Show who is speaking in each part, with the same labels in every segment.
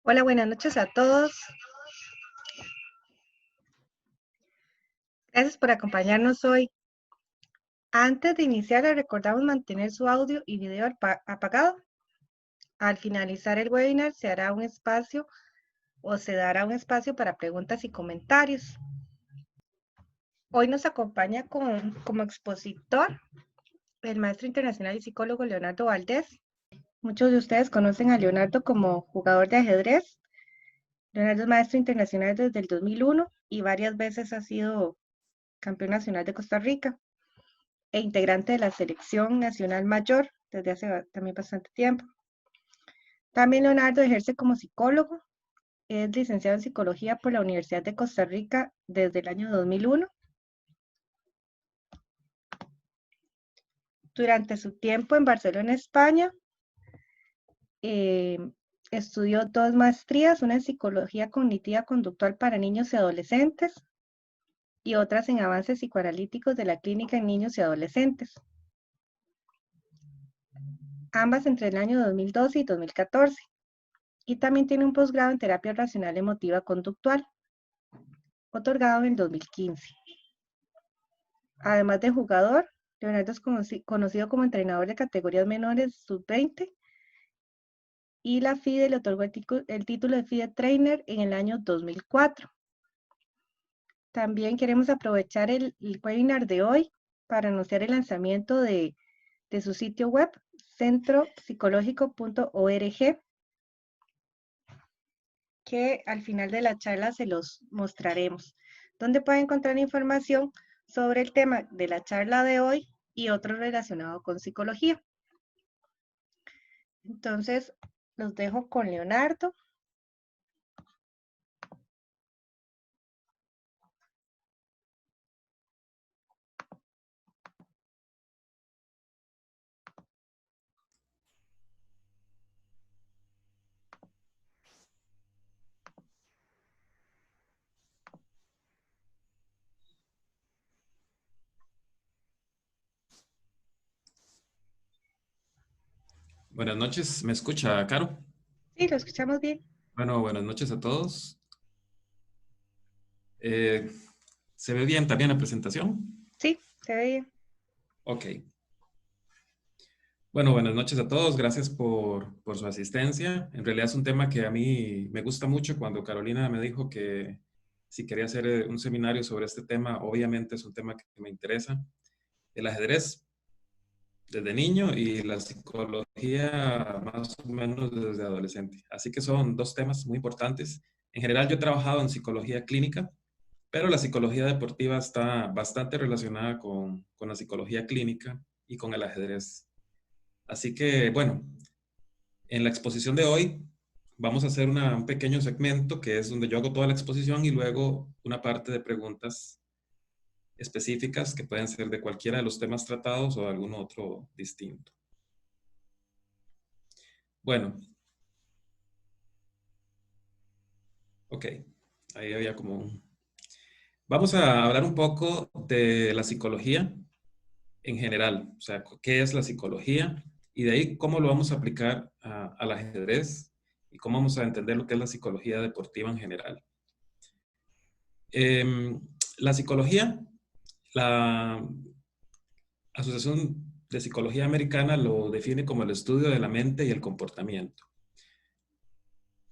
Speaker 1: Hola, buenas noches a todos. Gracias por acompañarnos hoy. Antes de iniciar, les recordamos mantener su audio y video apagado. Al finalizar el webinar, se dará un espacio para preguntas y comentarios. Hoy nos acompaña como expositor el maestro internacional y psicólogo Leonardo Valdés. Muchos de ustedes conocen a Leonardo como jugador de ajedrez. Leonardo es maestro internacional desde el 2001 y varias veces ha sido campeón nacional de Costa Rica e integrante de la selección nacional mayor desde hace también bastante tiempo. También Leonardo ejerce como psicólogo, es licenciado en psicología por la Universidad de Costa Rica desde el año 2001. Durante su tiempo en Barcelona, España, estudió 2 maestrías, una en psicología cognitiva conductual para niños y adolescentes y otras en avances psicoanalíticos de la clínica en niños y adolescentes, ambas entre el año 2012 y 2014. Y también tiene un posgrado en terapia racional emotiva conductual, otorgado en el 2015. Además de jugador, Leonardo es conocido como entrenador de categorías menores sub-20 y la FIDE le otorgó el título de FIDE Trainer en el año 2004. También queremos aprovechar el webinar de hoy para anunciar el lanzamiento de su sitio web, centropsicológico.org, que al final de la charla se los mostraremos, donde pueden encontrar información sobre el tema de la charla de hoy y otro relacionado con psicología. Entonces, los dejo con Leonardo.
Speaker 2: Buenas noches, ¿me escucha, Caro?
Speaker 1: Sí, lo escuchamos bien.
Speaker 2: Bueno, buenas noches a todos. ¿Se ve bien también la presentación?
Speaker 1: Sí, se ve bien.
Speaker 2: Ok. Bueno, buenas noches a todos. Gracias por su asistencia. En realidad es un tema que a mí me gusta mucho. Cuando Carolina me dijo que si quería hacer un seminario sobre este tema, obviamente es un tema que me interesa. El ajedrez desde niño y la psicología más o menos desde adolescente. Así que son dos temas muy importantes. En general yo he trabajado en psicología clínica, pero la psicología deportiva está bastante relacionada con la psicología clínica y con el ajedrez. Así que, bueno, en la exposición de hoy vamos a hacer un pequeño segmento que es donde yo hago toda la exposición y luego una parte de preguntas específicas que pueden ser de cualquiera de los temas tratados o de algún otro distinto. Bueno, ok, ahí había como un... Vamos a hablar un poco de la psicología en general, o sea, qué es la psicología y de ahí cómo lo vamos a aplicar al ajedrez y cómo vamos a entender lo que es la psicología deportiva en general. La psicología, la Asociación de Psicología Americana lo define como el estudio de la mente y el comportamiento.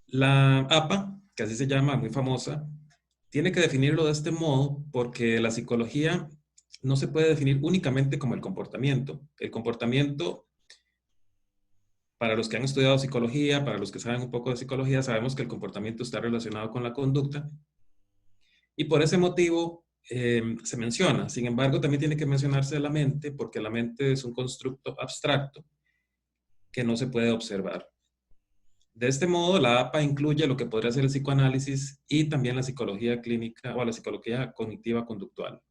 Speaker 2: La APA, que así se llama, muy famosa, tiene que definirlo de este modo porque la psicología no se puede definir únicamente como el comportamiento. El comportamiento, para los que han estudiado psicología, para los que saben un poco de psicología, sabemos que el comportamiento está relacionado con la conducta y por ese motivo se menciona. Sin embargo, también tiene que mencionarse la mente porque la mente es un constructo abstracto que no se puede observar. De este modo, la APA incluye lo que podría ser el psicoanálisis y también la psicología clínica o la psicología cognitiva conductual.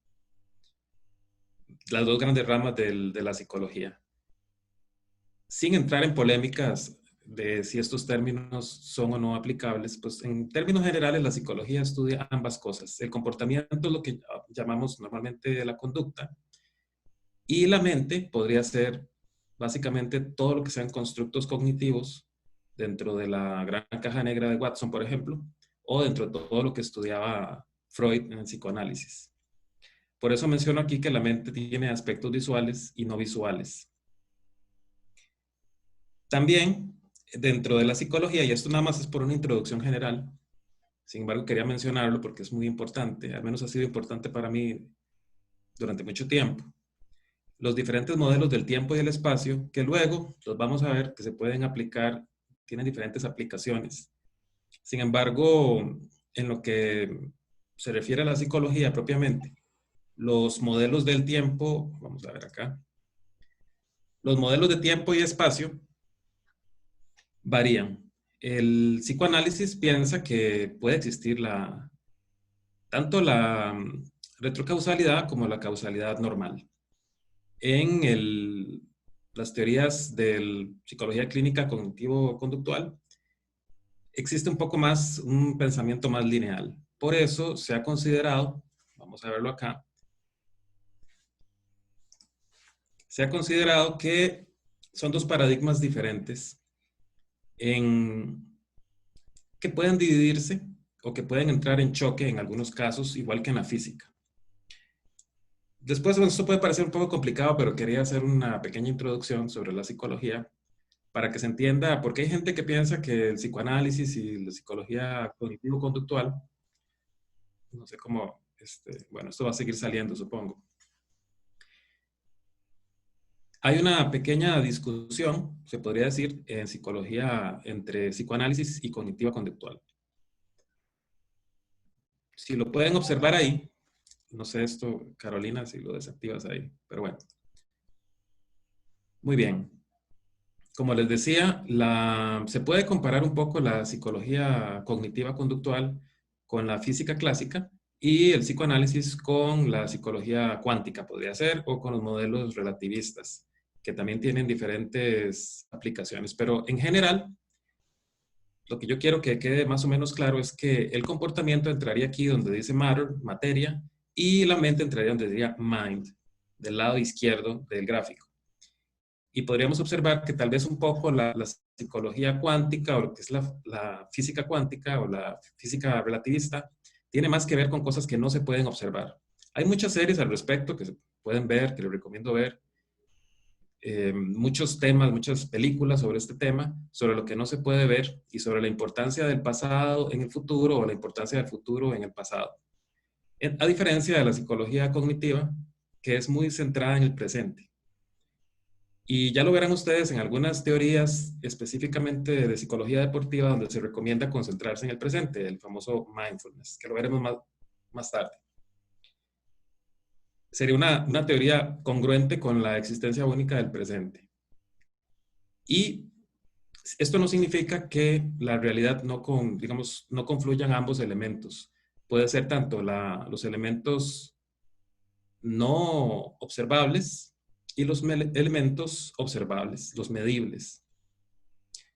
Speaker 2: Las dos grandes ramas de la psicología. Sin entrar en polémicas de si estos términos son o no aplicables, pues en términos generales la psicología estudia ambas cosas. El comportamiento es lo que llamamos normalmente la conducta y la mente podría ser básicamente todo lo que sean constructos cognitivos dentro de la gran caja negra de Watson, por ejemplo, o dentro de todo lo que estudiaba Freud en el psicoanálisis. Por eso menciono aquí que la mente tiene aspectos visuales y no visuales. También, dentro de la psicología, y esto nada más es por una introducción general, sin embargo quería mencionarlo porque es muy importante, al menos ha sido importante para mí durante mucho tiempo, los diferentes modelos del tiempo y el espacio, que luego los vamos a ver que se pueden aplicar, tienen diferentes aplicaciones. Sin embargo, en lo que se refiere a la psicología propiamente, los modelos del tiempo, vamos a ver acá, los modelos de tiempo y espacio varían. El psicoanálisis piensa que puede existir tanto la retrocausalidad como la causalidad normal. En las teorías de psicología clínica cognitivo-conductual, existe un poco más, un pensamiento más lineal. Por eso se ha considerado, vamos a verlo acá, se ha considerado que son dos paradigmas diferentes que pueden dividirse o que pueden entrar en choque en algunos casos, igual que en la física. Después, esto puede parecer un poco complicado, pero quería hacer una pequeña introducción sobre la psicología para que se entienda, porque hay gente que piensa que el psicoanálisis y la psicología cognitivo-conductual, no sé cómo, bueno, esto va a seguir saliendo, supongo. Hay una pequeña discusión, se podría decir, en psicología entre psicoanálisis y cognitiva conductual. Si lo pueden observar ahí, no sé esto, Carolina, si lo desactivas ahí, pero bueno. Muy bien. Como les decía, se puede comparar un poco la psicología cognitiva conductual con la física clásica y el psicoanálisis con la psicología cuántica, podría ser, o con los modelos relativistas, que también tienen diferentes aplicaciones. Pero en general, lo que yo quiero que quede más o menos claro es que el comportamiento entraría aquí donde dice matter, materia, y la mente entraría donde diría mind, del lado izquierdo del gráfico. Y podríamos observar que tal vez un poco la psicología cuántica o lo que es la física cuántica o la física relativista tiene más que ver con cosas que no se pueden observar. Hay muchas series al respecto que se pueden ver, que les recomiendo ver. Muchos temas, muchas películas sobre este tema, sobre lo que no se puede ver y sobre la importancia del pasado en el futuro o la importancia del futuro en el pasado. A diferencia de la psicología cognitiva, que es muy centrada en el presente. Y ya lo verán ustedes en algunas teorías específicamente de psicología deportiva donde se recomienda concentrarse en el presente, el famoso mindfulness, que lo veremos más tarde. Sería una teoría congruente con la existencia única del presente. Y esto no significa que la realidad no confluyan ambos elementos. Puede ser tanto los elementos no observables y los elementos observables, los medibles.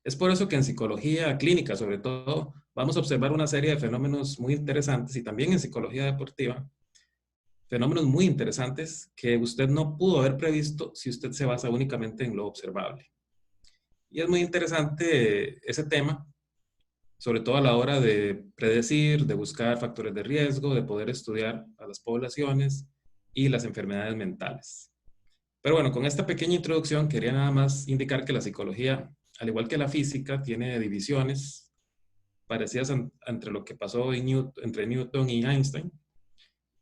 Speaker 2: Es por eso que en psicología clínica, sobre todo, vamos a observar una serie de fenómenos muy interesantes y también en psicología deportiva, fenómenos muy interesantes que usted no pudo haber previsto si usted se basa únicamente en lo observable. Y es muy interesante ese tema, sobre todo a la hora de predecir, de buscar factores de riesgo, de poder estudiar a las poblaciones y las enfermedades mentales. Pero bueno, con esta pequeña introducción quería nada más indicar que la psicología, al igual que la física, tiene divisiones parecidas entre lo que pasó entre Newton y Einstein,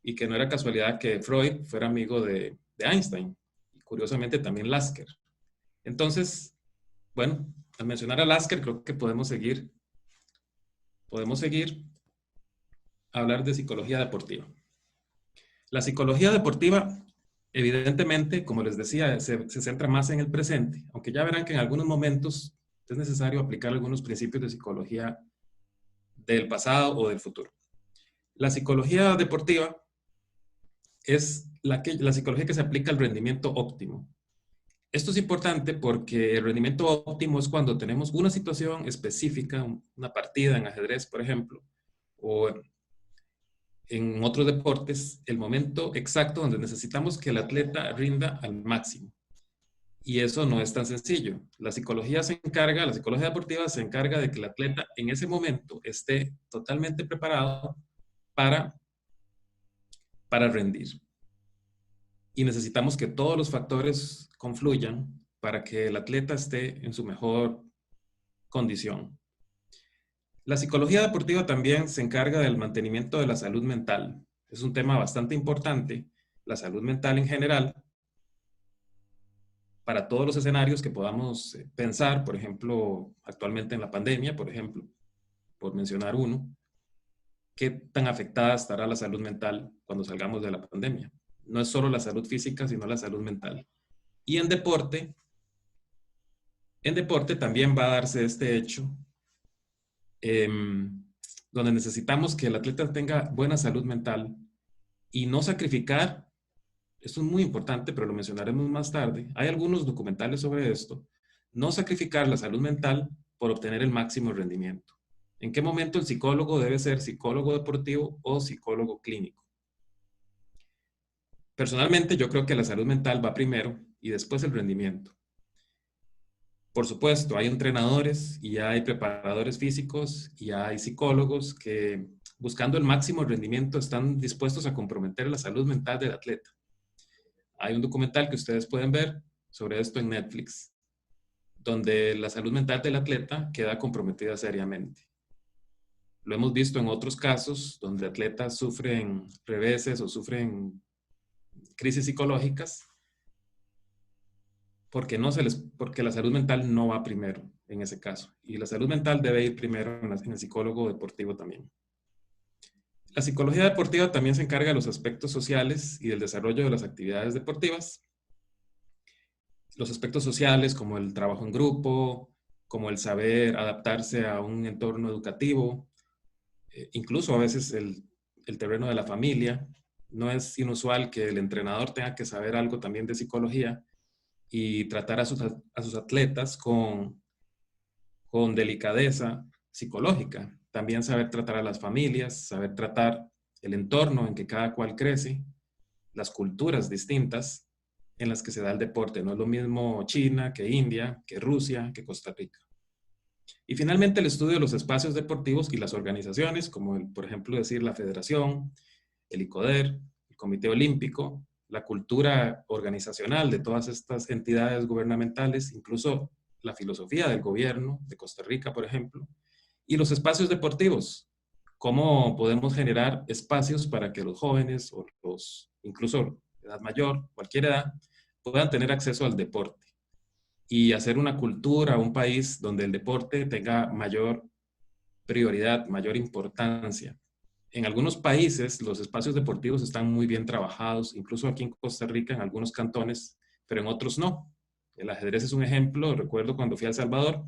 Speaker 2: y que no era casualidad que Freud fuera amigo de Einstein, y curiosamente también Lasker. Entonces, bueno, al mencionar a Lasker creo que podemos seguir a hablar de psicología deportiva. La psicología deportiva, evidentemente, como les decía, se centra más en el presente, aunque ya verán que en algunos momentos es necesario aplicar algunos principios de psicología del pasado o del futuro. La psicología deportiva es la psicología que se aplica al rendimiento óptimo. Esto es importante porque el rendimiento óptimo es cuando tenemos una situación específica, una partida en ajedrez, por ejemplo, o en otros deportes, el momento exacto donde necesitamos que el atleta rinda al máximo. Y eso no es tan sencillo. La psicología deportiva se encarga de que el atleta en ese momento esté totalmente preparado para, para rendir. Y necesitamos que todos los factores confluyan para que el atleta esté en su mejor condición. La psicología deportiva también se encarga del mantenimiento de la salud mental. Es un tema bastante importante, la salud mental en general, para todos los escenarios que podamos pensar, por ejemplo, actualmente en la pandemia, por ejemplo, por mencionar uno, qué tan afectada estará la salud mental cuando salgamos de la pandemia. No es solo la salud física, sino la salud mental. Y en deporte también va a darse este hecho, eh, donde necesitamos que el atleta tenga buena salud mental y no sacrificar. Esto es muy importante, pero lo mencionaremos más tarde. Hay algunos documentales sobre esto. No sacrificar la salud mental por obtener el máximo rendimiento. ¿En qué momento el psicólogo debe ser psicólogo deportivo o psicólogo clínico? Personalmente, yo creo que la salud mental va primero y después el rendimiento. Por supuesto, hay entrenadores y hay preparadores físicos y hay psicólogos que, buscando el máximo rendimiento, están dispuestos a comprometer la salud mental del atleta. Hay un documental que ustedes pueden ver sobre esto en Netflix, donde la salud mental del atleta queda comprometida seriamente. Lo hemos visto en otros casos donde atletas sufren reveses o sufren crisis psicológicas porque la salud mental no va primero en ese caso. Y la salud mental debe ir primero en el psicólogo deportivo también. La psicología deportiva también se encarga de los aspectos sociales y del desarrollo de las actividades deportivas. Los aspectos sociales como el trabajo en grupo, como el saber adaptarse a un entorno educativo, incluso a veces el terreno de la familia. No es inusual que el entrenador tenga que saber algo también de psicología y tratar a sus atletas con delicadeza psicológica. También saber tratar a las familias, saber tratar el entorno en que cada cual crece, las culturas distintas en las que se da el deporte. No es lo mismo China que India, que Rusia, que Costa Rica. Y finalmente el estudio de los espacios deportivos y las organizaciones, como por ejemplo decir la Federación, el ICODER, el Comité Olímpico, la cultura organizacional de todas estas entidades gubernamentales, incluso la filosofía del gobierno de Costa Rica, por ejemplo, y los espacios deportivos. Cómo podemos generar espacios para que los jóvenes o incluso edad mayor, cualquier edad, puedan tener acceso al deporte y hacer una cultura, un país donde el deporte tenga mayor prioridad, mayor importancia. En algunos países los espacios deportivos están muy bien trabajados, incluso aquí en Costa Rica, en algunos cantones, pero en otros no. El ajedrez es un ejemplo. Recuerdo cuando fui a El Salvador,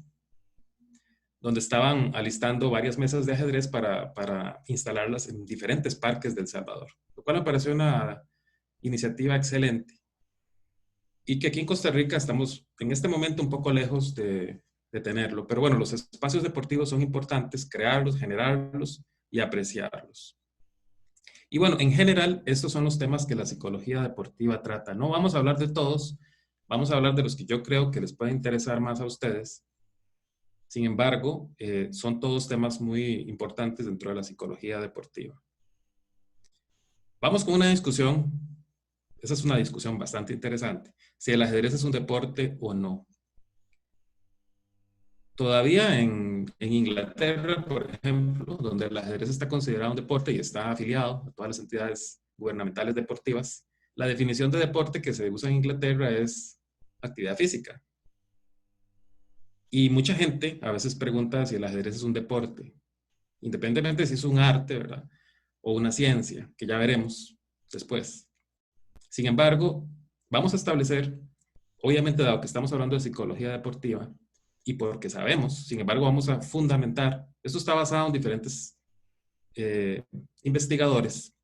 Speaker 2: donde estaban alistando varias mesas de ajedrez para instalarlas en diferentes parques de El Salvador, lo cual me pareció una iniciativa excelente. Y que aquí en Costa Rica estamos en este momento un poco lejos de tenerlo. Pero bueno, los espacios deportivos son importantes, crearlos, generarlos y apreciarlos. Y bueno, en general, estos son los temas que la psicología deportiva trata. No vamos a hablar de todos, vamos a hablar de los que yo creo que les pueden interesar más a ustedes. Sin embargo, son todos temas muy importantes dentro de la psicología deportiva. Vamos con una discusión. Esa es una discusión bastante interesante. Si el ajedrez es un deporte o no. Todavía en Inglaterra, por ejemplo, donde el ajedrez está considerado un deporte y está afiliado a todas las entidades gubernamentales deportivas, la definición de deporte que se usa en Inglaterra es actividad física. Y mucha gente a veces pregunta si el ajedrez es un deporte, independientemente de si es un arte, ¿verdad? O una ciencia, que ya veremos después. Sin embargo, vamos a establecer, obviamente dado que estamos hablando de psicología deportiva, y porque sabemos, sin embargo, vamos a fundamentar, esto está basado en diferentes investigadores.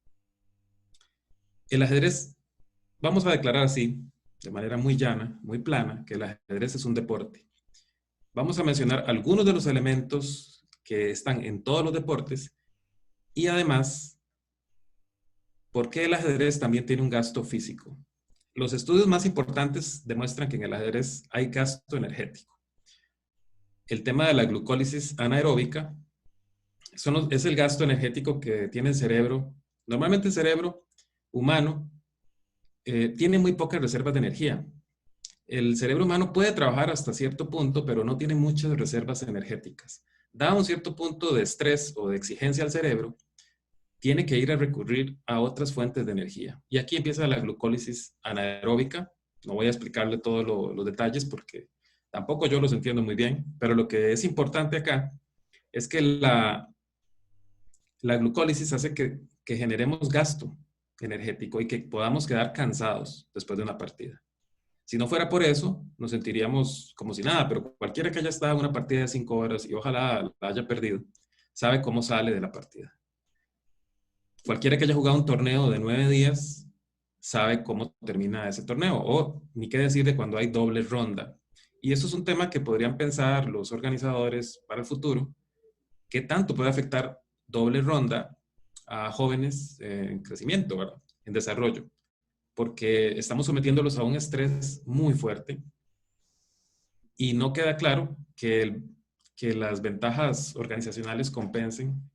Speaker 2: El ajedrez, vamos a declarar así, de manera muy llana, muy plana, que el ajedrez es un deporte. Vamos a mencionar algunos de los elementos que están en todos los deportes y además, ¿por qué el ajedrez también tiene un gasto físico? Los estudios más importantes demuestran que en el ajedrez hay gasto energético. El tema de la glucólisis anaeróbica es el gasto energético que tiene el cerebro. Normalmente el cerebro humano tiene muy pocas reservas de energía. El cerebro humano puede trabajar hasta cierto punto, pero no tiene muchas reservas energéticas. Dado un cierto punto de estrés o de exigencia al cerebro, tiene que ir a recurrir a otras fuentes de energía. Y aquí empieza la glucólisis anaeróbica. No voy a explicarle todos los detalles porque tampoco yo los entiendo muy bien, pero lo que es importante acá es que la glucólisis hace que generemos gasto energético y que podamos quedar cansados después de una partida. Si no fuera por eso, nos sentiríamos como si nada, pero cualquiera que haya estado en una partida de 5 horas y ojalá la haya perdido, sabe cómo sale de la partida. Cualquiera que haya jugado un torneo de 9 días sabe cómo termina ese torneo, o ni qué decir de cuando hay doble ronda. Y eso es un tema que podrían pensar los organizadores para el futuro, qué tanto puede afectar doble ronda a jóvenes en crecimiento, ¿verdad? En desarrollo, porque estamos sometiéndolos a un estrés muy fuerte y no queda claro que las ventajas organizacionales compensen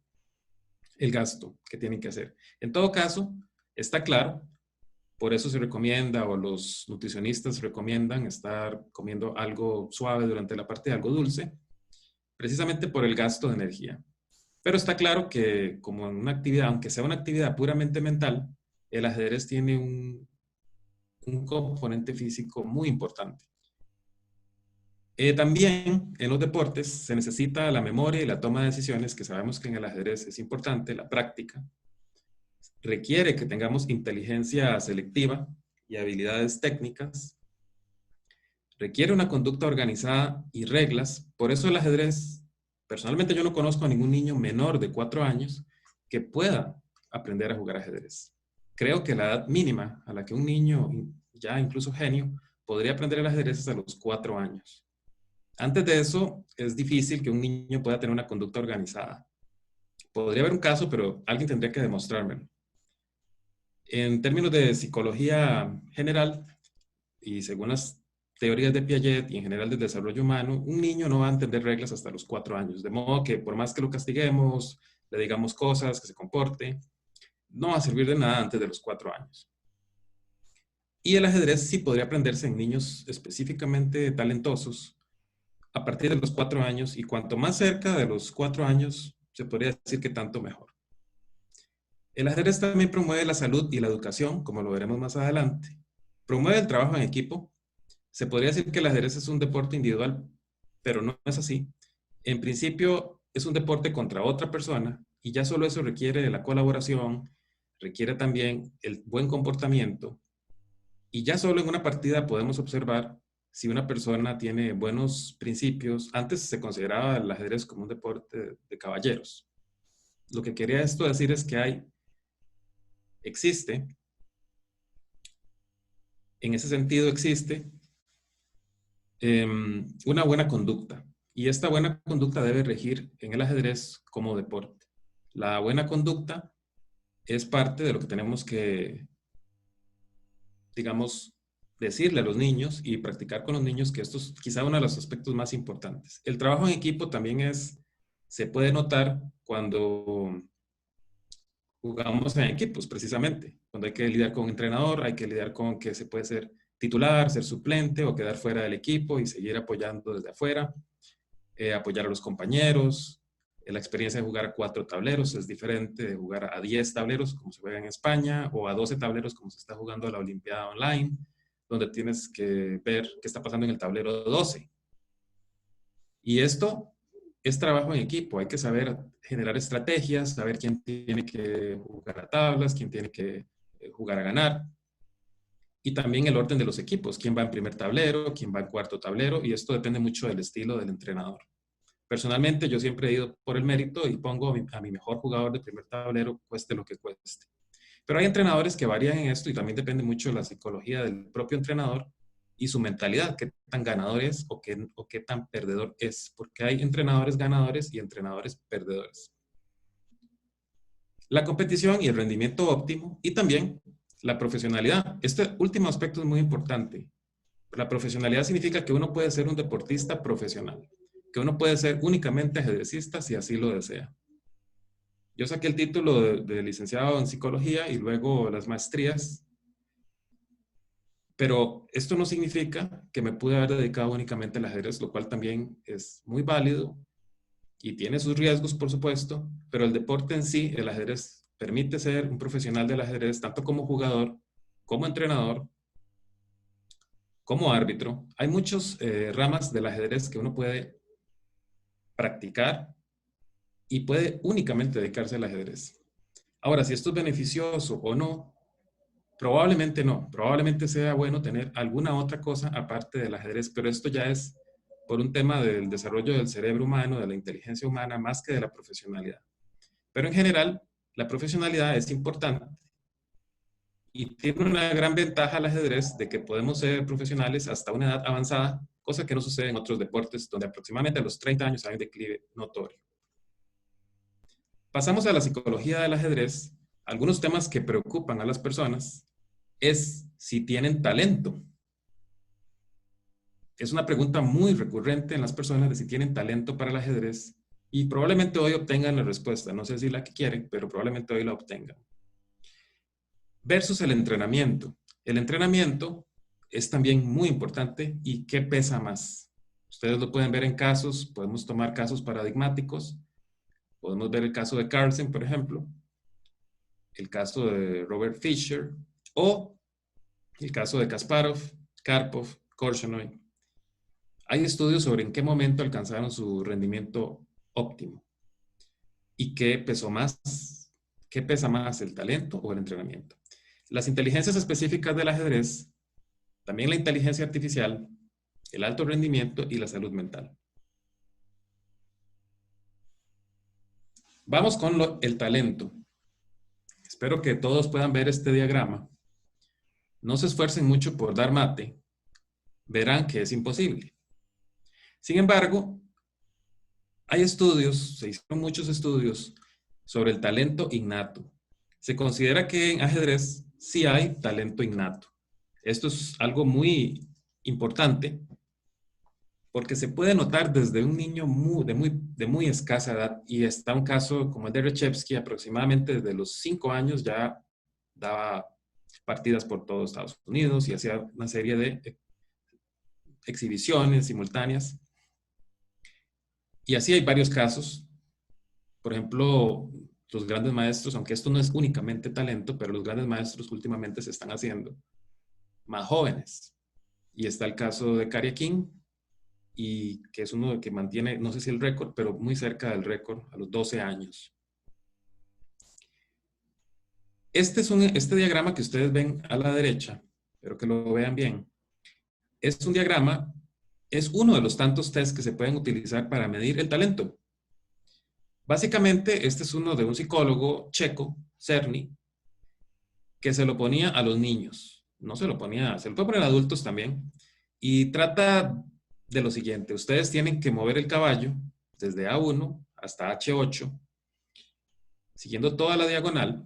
Speaker 2: el gasto que tienen que hacer. En todo caso, está claro, por eso se recomienda o los nutricionistas recomiendan estar comiendo algo suave durante la partida, algo dulce, precisamente por el gasto de energía. Pero está claro que como en una actividad, aunque sea una actividad puramente mental, el ajedrez tiene un componente físico muy importante. También en los deportes se necesita la memoria y la toma de decisiones, que sabemos que en el ajedrez es importante, la práctica. Requiere que tengamos inteligencia selectiva y habilidades técnicas. Requiere una conducta organizada y reglas. Por eso el ajedrez, personalmente yo no conozco a ningún niño menor de 4 años que pueda aprender a jugar ajedrez. Creo que la edad mínima a la que un niño, ya incluso genio, podría aprender el ajedrez es a los 4 años. Antes de eso, es difícil que un niño pueda tener una conducta organizada. Podría haber un caso, pero alguien tendría que demostrármelo. En términos de psicología general, y según las teorías de Piaget y en general del desarrollo humano, un niño no va a entender reglas hasta los 4 años. De modo que por más que lo castiguemos, le digamos cosas, que se comporte, no va a servir de nada antes de los 4 años. Y el ajedrez sí podría aprenderse en niños específicamente talentosos a partir de los 4 años, y cuanto más cerca de los 4 años, se podría decir que tanto mejor. El ajedrez también promueve la salud y la educación, como lo veremos más adelante. Promueve el trabajo en equipo. Se podría decir que el ajedrez es un deporte individual, pero no es así. En principio, es un deporte contra otra persona, y ya solo eso requiere de la colaboración, requiere también el buen comportamiento, y ya solo en una partida podemos observar si una persona tiene buenos principios. Antes se consideraba el ajedrez como un deporte de caballeros. Lo que quería esto decir es que existe, en ese sentido existe una buena conducta. Y esta buena conducta debe regir en el ajedrez como deporte. La buena conducta es parte de lo que tenemos que, digamos, decirle a los niños y practicar con los niños, que esto es quizá uno de los aspectos más importantes. El trabajo en equipo también se puede notar cuando jugamos en equipos, precisamente. Cuando hay que lidiar con un entrenador, hay que lidiar con que se puede ser titular, ser suplente o quedar fuera del equipo y seguir apoyando desde afuera, apoyar a los compañeros. La experiencia de jugar a 4 tableros es diferente de jugar a 10 tableros, como se juega en España, o a 12 tableros, como se está jugando a la Olimpiada Online, donde tienes que ver qué está pasando en el tablero 12. Y esto es trabajo en equipo. Hay que saber generar estrategias, saber quién tiene que jugar a tablas, quién tiene que jugar a ganar. Y también el orden de los equipos, quién va en primer tablero, quién va en cuarto tablero, y esto depende mucho del estilo del entrenador. Personalmente, yo siempre he ido por el mérito y pongo a mi mejor jugador de primer tablero, cueste lo que cueste. Pero hay entrenadores que varían en esto y también depende mucho de la psicología del propio entrenador y su mentalidad, qué tan ganador es o qué tan perdedor es, porque hay entrenadores ganadores y entrenadores perdedores. La competición y el rendimiento óptimo, y también la profesionalidad. Este último aspecto es muy importante. La profesionalidad significa que uno puede ser un deportista profesional, que uno puede ser únicamente ajedrecista si así lo desea. Yo saqué el título de licenciado en psicología y luego las maestrías, pero esto no significa que me pude haber dedicado únicamente al ajedrez, lo cual también es muy válido y tiene sus riesgos, por supuesto, pero el deporte en sí, el ajedrez, permite ser un profesional del ajedrez, tanto como jugador, como entrenador, como árbitro. Hay muchas ramas del ajedrez que uno puede practicar y puede únicamente dedicarse al ajedrez. Ahora, si esto es beneficioso o no, probablemente no. Probablemente sea bueno tener alguna otra cosa aparte del ajedrez, pero esto ya es por un tema del desarrollo del cerebro humano, de la inteligencia humana, más que de la profesionalidad. Pero en general, la profesionalidad es importante y tiene una gran ventaja al ajedrez de que podemos ser profesionales hasta una edad avanzada, cosa que no sucede en otros deportes, donde aproximadamente a los 30 años hay un declive notorio. Pasamos a la psicología del ajedrez. Algunos temas que preocupan a las personas es si tienen talento. Es una pregunta muy recurrente en las personas de si tienen talento para el ajedrez y probablemente hoy obtengan la respuesta. No sé si la que quieren, pero probablemente hoy la obtengan. Versus el entrenamiento. El entrenamiento es también muy importante y ¿qué pesa más? Ustedes lo pueden ver en casos, podemos tomar casos paradigmáticos, podemos ver el caso de Carlsen, por ejemplo, el caso de Robert Fischer o el caso de Kasparov, Karpov, Korchnoi. Hay estudios sobre en qué momento alcanzaron su rendimiento óptimo y qué pesa más, el talento o el entrenamiento. Las inteligencias específicas del ajedrez, también la inteligencia artificial, el alto rendimiento y la salud mental. Vamos con el talento. Espero que todos puedan ver este diagrama. No se esfuercen mucho por dar mate. Verán que es imposible. Sin embargo, hay estudios, se hicieron muchos estudios sobre el talento innato. Se considera que en ajedrez sí hay talento innato. Esto es algo muy importante porque se puede notar desde un niño de muy escasa edad y está un caso como el de Reshevsky, aproximadamente desde los 5 años ya daba partidas por todo Estados Unidos y hacía una serie de exhibiciones simultáneas. Y así hay varios casos. Por ejemplo, los grandes maestros, aunque esto no es únicamente talento, pero los grandes maestros últimamente se están haciendo más jóvenes. Y está el caso de Karya King, y que es uno que mantiene, no sé si el récord, pero muy cerca del récord, a los 12 años. Este diagrama que ustedes ven a la derecha, espero que lo vean bien, es un diagrama, es uno de los tantos tests que se pueden utilizar para medir el talento. Básicamente, este es uno de un psicólogo checo, Cerny, que se lo ponía a los niños. No se lo ponía, se lo puede poner a adultos también. Y trata de lo siguiente. Ustedes tienen que mover el caballo desde A1 hasta H8, siguiendo toda la diagonal,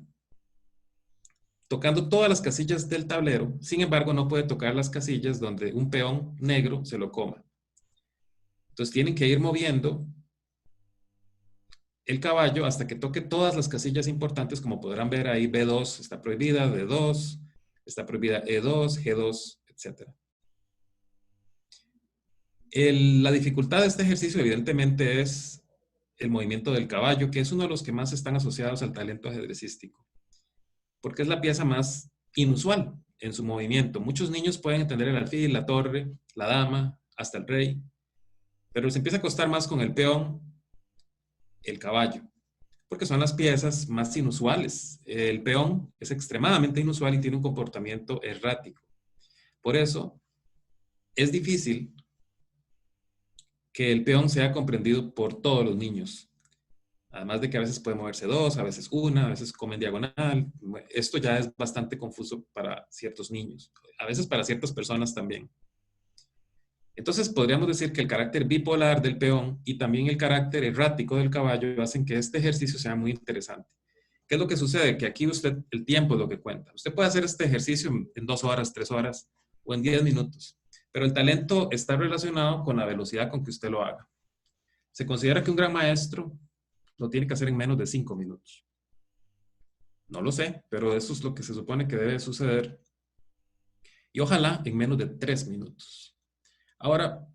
Speaker 2: tocando todas las casillas del tablero. Sin embargo, no puede tocar las casillas donde un peón negro se lo coma. Entonces tienen que ir moviendo el caballo hasta que toque todas las casillas importantes, como podrán ver ahí, B2 está prohibida, D2 está prohibida, E2, G2, etc. La dificultad de este ejercicio evidentemente es el movimiento del caballo, que es uno de los que más están asociados al talento ajedrecístico, porque es la pieza más inusual en su movimiento. Muchos niños pueden entender el alfil, la torre, la dama, hasta el rey, pero se empieza a costar más con el peón, el caballo, porque son las piezas más inusuales. El peón es extremadamente inusual y tiene un comportamiento errático. Por eso, es difícil que el peón sea comprendido por todos los niños. Además de que a veces puede moverse dos, a veces una, a veces come en diagonal. Esto ya es bastante confuso para ciertos niños, a veces para ciertas personas también. Entonces podríamos decir que el carácter bipolar del peón y también el carácter errático del caballo hacen que este ejercicio sea muy interesante. ¿Qué es lo que sucede? Que aquí usted, el tiempo es lo que cuenta. Usted puede hacer este ejercicio en 2 horas, 3 horas o en 10 minutos, pero el talento está relacionado con la velocidad con que usted lo haga. Se considera que un gran maestro lo tiene que hacer en menos de 5 minutos. No lo sé, pero eso es lo que se supone que debe suceder. Y ojalá en menos de 3 minutos. Ahora,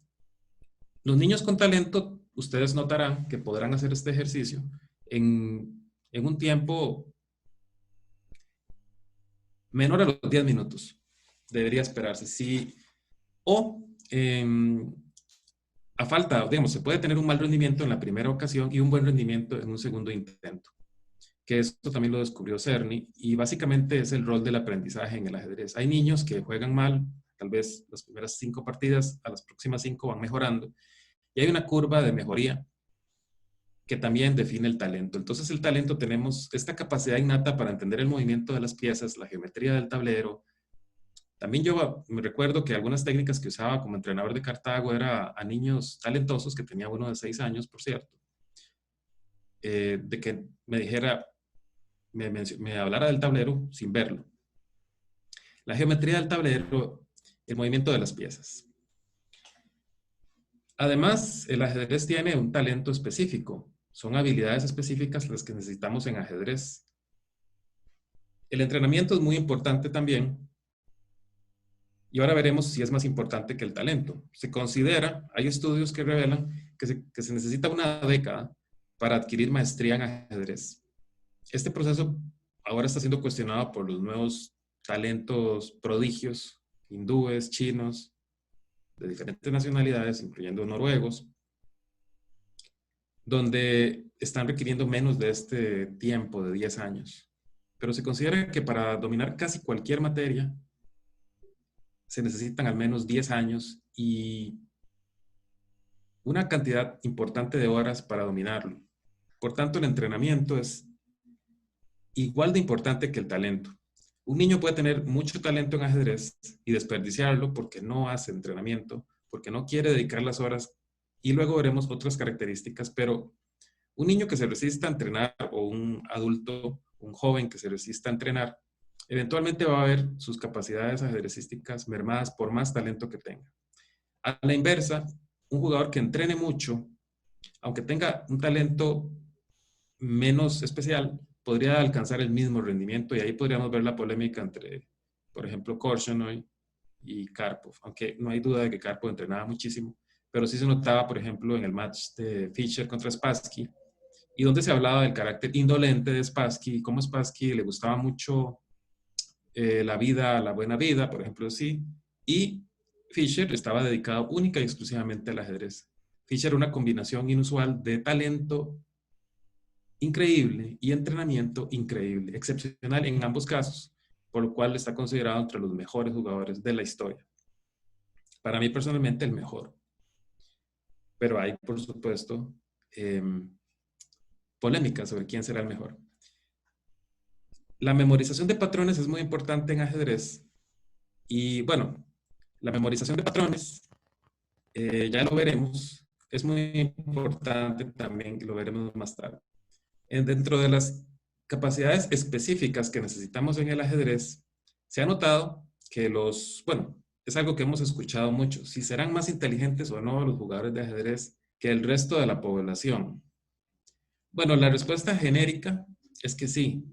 Speaker 2: los niños con talento, ustedes notarán que podrán hacer este ejercicio en un tiempo menor a los 10 minutos. Debería esperarse. Sí, o a falta, digamos, se puede tener un mal rendimiento en la primera ocasión y un buen rendimiento en un segundo intento, que esto también lo descubrió Cerny, y básicamente es el rol del aprendizaje en el ajedrez. Hay niños que juegan mal, tal vez las primeras 5 partidas, a las próximas 5 van mejorando, y hay una curva de mejoría que también define el talento. Entonces el talento tenemos esta capacidad innata para entender el movimiento de las piezas, la geometría del tablero. También yo me recuerdo que algunas técnicas que usaba como entrenador de Cartago era a niños talentosos, que tenía uno de 6 años, por cierto, de que me dijera, me hablara del tablero sin verlo. La geometría del tablero, el movimiento de las piezas. Además, el ajedrez tiene un talento específico. Son habilidades específicas las que necesitamos en ajedrez. El entrenamiento es muy importante también. Y ahora veremos si es más importante que el talento. Se considera, hay estudios que revelan que se necesita una década para adquirir maestría en ajedrez. Este proceso ahora está siendo cuestionado por los nuevos talentos prodigios, hindúes, chinos, de diferentes nacionalidades, incluyendo noruegos, donde están requiriendo menos de este tiempo de 10 años. Pero se considera que para dominar casi cualquier materia se necesitan al menos 10 años y una cantidad importante de horas para dominarlo. Por tanto, el entrenamiento es igual de importante que el talento. Un niño puede tener mucho talento en ajedrez y desperdiciarlo porque no hace entrenamiento, porque no quiere dedicar las horas, y luego veremos otras características, pero un niño que se resista a entrenar o un adulto, un joven que se resista a entrenar, eventualmente va a ver sus capacidades ajedrecísticas mermadas por más talento que tenga. A la inversa, un jugador que entrene mucho, aunque tenga un talento menos especial, podría alcanzar el mismo rendimiento, y ahí podríamos ver la polémica entre, por ejemplo, Korchnoi y Karpov, aunque no hay duda de que Karpov entrenaba muchísimo, pero sí se notaba, por ejemplo, en el match de Fischer contra Spassky, y donde se hablaba del carácter indolente de Spassky, y cómo Spassky le gustaba mucho la vida, la buena vida, por ejemplo, sí, y Fischer estaba dedicado única y exclusivamente al ajedrez. Fischer era una combinación inusual de talento increíble y entrenamiento increíble, excepcional en ambos casos, por lo cual está considerado entre los mejores jugadores de la historia. Para mí personalmente el mejor. Pero hay, por supuesto, polémicas sobre quién será el mejor. La memorización de patrones es muy importante en ajedrez. Y bueno, la memorización de patrones, ya lo veremos, es muy importante también, lo veremos más tarde. Dentro de las capacidades específicas que necesitamos en el ajedrez, se ha notado que es algo que hemos escuchado mucho, si serán más inteligentes o no los jugadores de ajedrez que el resto de la población. Bueno, la respuesta genérica es que sí.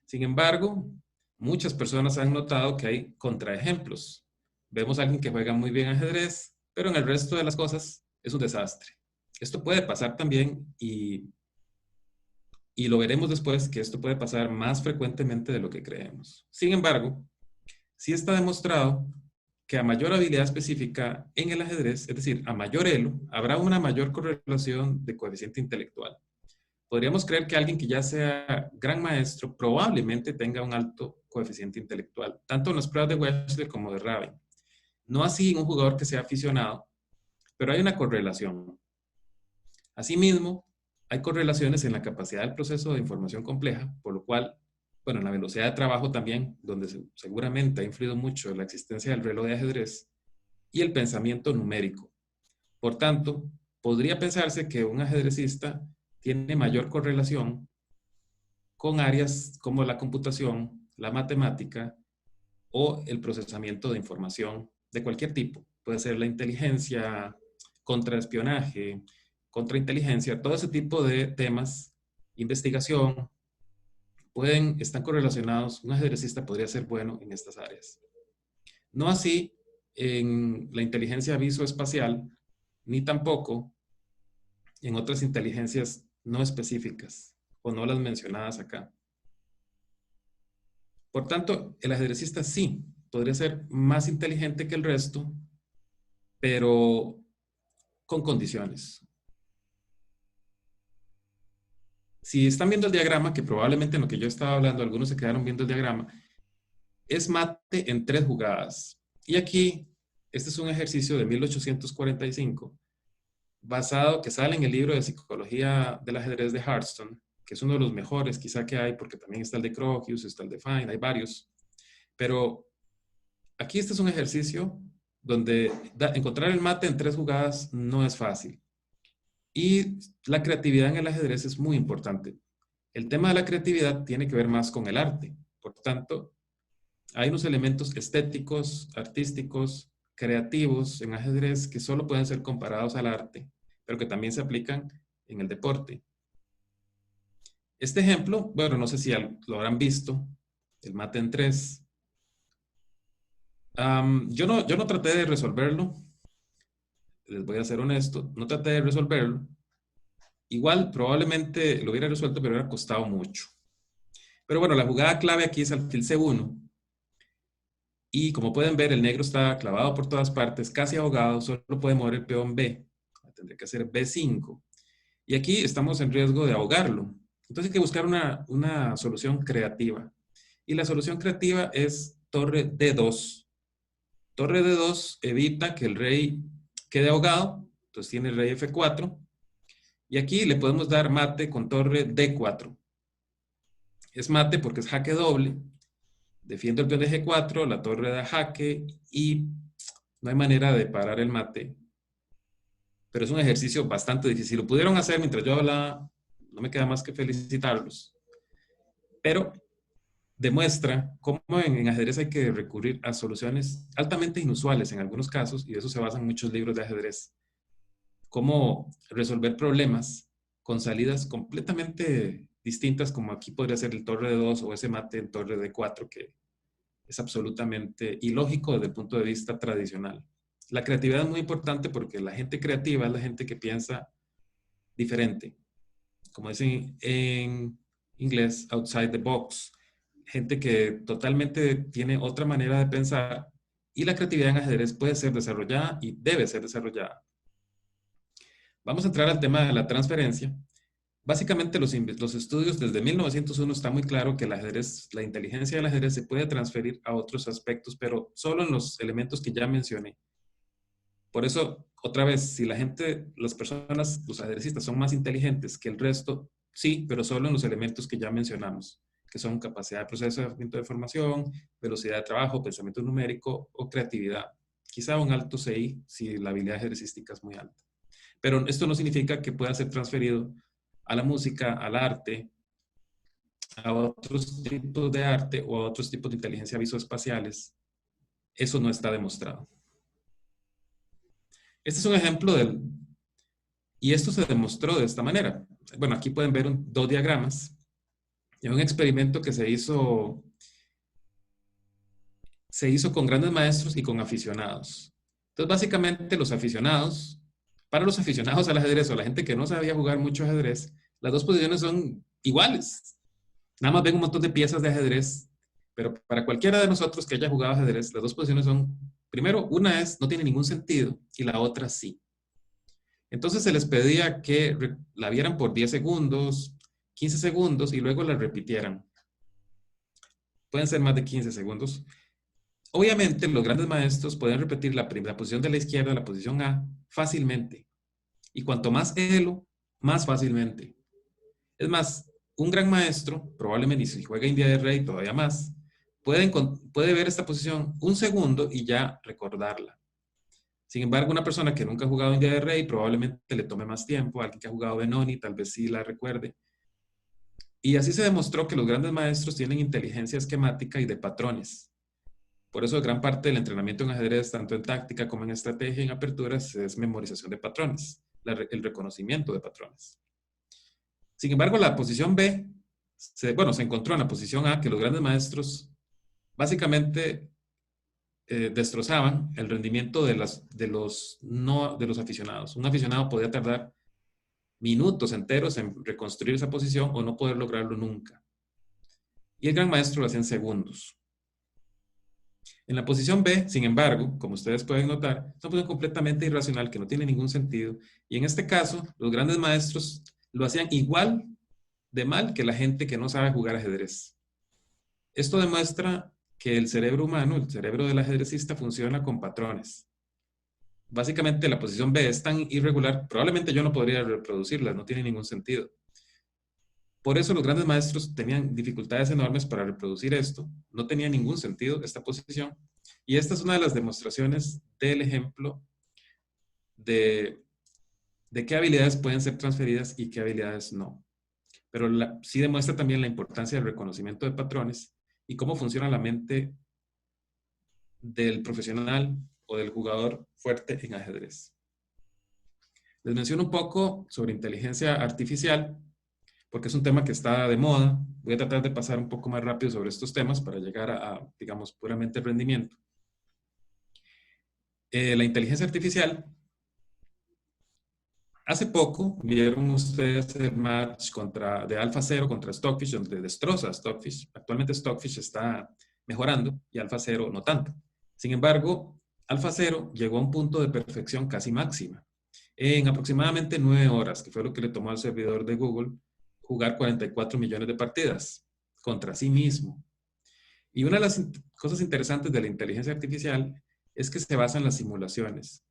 Speaker 2: Sin embargo, muchas personas han notado que hay contraejemplos. Vemos a alguien que juega muy bien ajedrez, pero en el resto de las cosas es un desastre. Esto puede pasar también, y lo veremos después, que esto puede pasar más frecuentemente de lo que creemos. Sin embargo, sí está demostrado que a mayor habilidad específica en el ajedrez, es decir, a mayor elo, habrá una mayor correlación de coeficiente intelectual. Podríamos creer que alguien que ya sea gran maestro probablemente tenga un alto coeficiente intelectual, tanto en las pruebas de Wechsler como de Raven. No así en un jugador que sea aficionado, pero hay una correlación. Asimismo, hay correlaciones en la capacidad del proceso de información compleja, por lo cual, bueno, en la velocidad de trabajo también, donde seguramente ha influido mucho la existencia del reloj de ajedrez, y el pensamiento numérico. Por tanto, podría pensarse que un ajedrecista tiene mayor correlación con áreas como la computación, la matemática o el procesamiento de información de cualquier tipo. Puede ser la inteligencia, contraespionaje, contrainteligencia, todo ese tipo de temas, investigación, están correlacionados. Un ajedrecista podría ser bueno en estas áreas. No así en la inteligencia visoespacial, ni tampoco en otras inteligencias no específicas o no las mencionadas acá. Por tanto, el ajedrecista sí podría ser más inteligente que el resto, pero con condiciones. Si están viendo el diagrama, que probablemente en lo que yo estaba hablando, algunos se quedaron viendo el diagrama, es mate en 3 jugadas. Y aquí, este es un ejercicio de 1845, basado, que sale en el libro de Psicología del Ajedrez de Hurstone, que es uno de los mejores quizá que hay, porque también está el de Crogius, está el de Fine, hay varios. Pero aquí este es un ejercicio donde encontrar el mate en 3 jugadas no es fácil. Y la creatividad en el ajedrez es muy importante. El tema de la creatividad tiene que ver más con el arte. Por tanto, hay unos elementos estéticos, artísticos, creativos en ajedrez que solo pueden ser comparados al arte, pero que también se aplican en el deporte. Este ejemplo, bueno, no sé si lo habrán visto, el mate en 3. Yo no traté de resolverlo, les voy a ser honesto, no traté de resolverlo. Igual probablemente lo hubiera resuelto, pero hubiera costado mucho. Pero bueno, la jugada clave aquí es alfil C1. Y como pueden ver, el negro está clavado por todas partes, casi ahogado, solo puede mover el peón B. Tendré que hacer B5. Y aquí estamos en riesgo de ahogarlo. Entonces hay que buscar una solución creativa. Y la solución creativa es torre D2. Torre D2 evita que el rey quede ahogado. Entonces tiene el rey F4. Y aquí le podemos dar mate con torre D4. Es mate porque es jaque doble. Defiendo el peón de G4, la torre da jaque y no hay manera de parar el mate. Pero es un ejercicio bastante difícil. Lo pudieron hacer mientras yo hablaba, no me queda más que felicitarlos. Pero demuestra cómo en ajedrez hay que recurrir a soluciones altamente inusuales en algunos casos, y de eso se basan muchos libros de ajedrez. Cómo resolver problemas con salidas completamente distintas, como aquí podría ser el torre de 2 o ese mate en torre de 4, que es absolutamente ilógico desde el punto de vista tradicional. La creatividad es muy importante porque la gente creativa es la gente que piensa diferente. Como dicen en inglés, outside the box. Gente que totalmente tiene otra manera de pensar, y la creatividad en ajedrez puede ser desarrollada y debe ser desarrollada. Vamos a entrar al tema de la transferencia. Básicamente los estudios desde 1901 está muy claro que el ajedrez, la inteligencia del ajedrez se puede transferir a otros aspectos, pero solo en los elementos que ya mencioné. Por eso, otra vez, si las personas, los ajedrecistas son más inteligentes que el resto, sí, pero solo en los elementos que ya mencionamos, que son capacidad de procesamiento de información, velocidad de trabajo, pensamiento numérico o creatividad. Quizá un alto CI si la habilidad ajedrecística es muy alta. Pero esto no significa que pueda ser transferido a la música, al arte, a otros tipos de arte o a otros tipos de inteligencia visoespaciales. Eso no está demostrado. Este es un ejemplo y esto se demostró de esta manera. Bueno, aquí pueden ver dos diagramas de un experimento que se hizo con grandes maestros y con aficionados. Entonces, básicamente, para los aficionados al ajedrez o la gente que no sabía jugar mucho ajedrez, las dos posiciones son iguales. Nada más ven un montón de piezas de ajedrez, pero para cualquiera de nosotros que haya jugado ajedrez, las dos posiciones son, primero, una no tiene ningún sentido y la otra sí. Entonces se les pedía que la vieran por 10 segundos, 15 segundos y luego la repitieran. Pueden ser más de 15 segundos. Obviamente, los grandes maestros pueden repetir la posición de la izquierda, la posición A, fácilmente. Y cuanto más elo, más fácilmente. Es más, un gran maestro, probablemente si juega India de Rey todavía más, puede ver esta posición un segundo y ya recordarla. Sin embargo, una persona que nunca ha jugado India de Rey probablemente le tome más tiempo. Alguien que ha jugado Benoni tal vez sí la recuerde. Y así se demostró que los grandes maestros tienen inteligencia esquemática y de patrones. Por eso gran parte del entrenamiento en ajedrez, tanto en táctica como en estrategia y en aperturas, es memorización de patrones, el reconocimiento de patrones. Sin embargo, la posición B, se encontró en la posición A que los grandes maestros básicamente destrozaban el rendimiento de los aficionados. Un aficionado podía tardar minutos enteros en reconstruir esa posición o no poder lograrlo nunca. Y el gran maestro lo hacía en segundos. En la posición B, sin embargo, como ustedes pueden notar, es una posición completamente irracional que no tiene ningún sentido. Y en este caso, los grandes maestros lo hacían igual de mal que la gente que no sabe jugar ajedrez. Esto demuestra que el cerebro humano, el cerebro del ajedrecista, funciona con patrones. Básicamente, la posición B es tan irregular, probablemente yo no podría reproducirla, no tiene ningún sentido. Por eso los grandes maestros tenían dificultades enormes para reproducir esto, no tenía ningún sentido esta posición, y esta es una de las demostraciones del ejemplo de qué habilidades pueden ser transferidas y qué habilidades no. Pero sí demuestra también la importancia del reconocimiento de patrones y cómo funciona la mente del profesional o del jugador fuerte en ajedrez. Les menciono un poco sobre inteligencia artificial, porque es un tema que está de moda. Voy a tratar de pasar un poco más rápido sobre estos temas para llegar digamos, puramente rendimiento. La inteligencia artificial, hace poco vieron ustedes el match de AlphaZero contra Stockfish, donde destroza a Stockfish. Actualmente Stockfish está mejorando y AlphaZero no tanto. Sin embargo, AlphaZero llegó a un punto de perfección casi máxima. En aproximadamente 9 horas, que fue lo que le tomó al servidor de Google jugar 44 millones de partidas contra sí mismo. Y una de las cosas interesantes de la inteligencia artificial es que se basa en las simulaciones.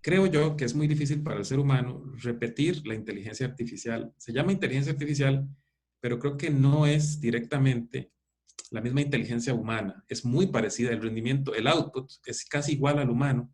Speaker 2: Creo yo que es muy difícil para el ser humano repetir la inteligencia artificial. Se llama inteligencia artificial, pero creo que no es directamente la misma inteligencia humana. Es muy parecida, el rendimiento, el output es casi igual al humano,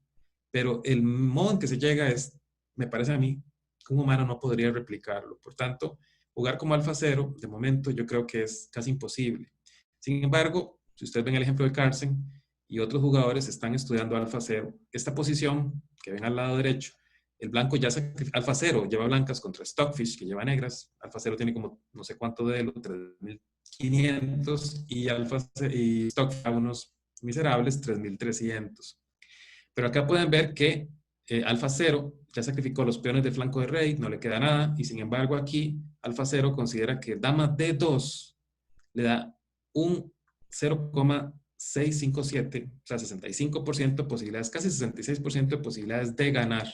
Speaker 2: pero el modo en que se llega es, me parece a mí, que un humano no podría replicarlo. Por tanto, jugar como AlphaZero, de momento, yo creo que es casi imposible. Sin embargo, si ustedes ven el ejemplo de Carlsen y otros jugadores están estudiando AlphaZero, esta posición que ven al lado derecho, el blanco ya AlphaZero lleva blancas contra Stockfish, que lleva negras. AlphaZero tiene como no sé cuánto de elo, 3.500, y Stockfish a unos miserables 3.300. Pero acá pueden ver que AlphaZero ya sacrificó los peones de flanco de rey, no le queda nada, y sin embargo aquí AlphaZero considera que dama D2 le da un 0,657, o sea, 65% de posibilidades, casi 66% de posibilidades de ganar.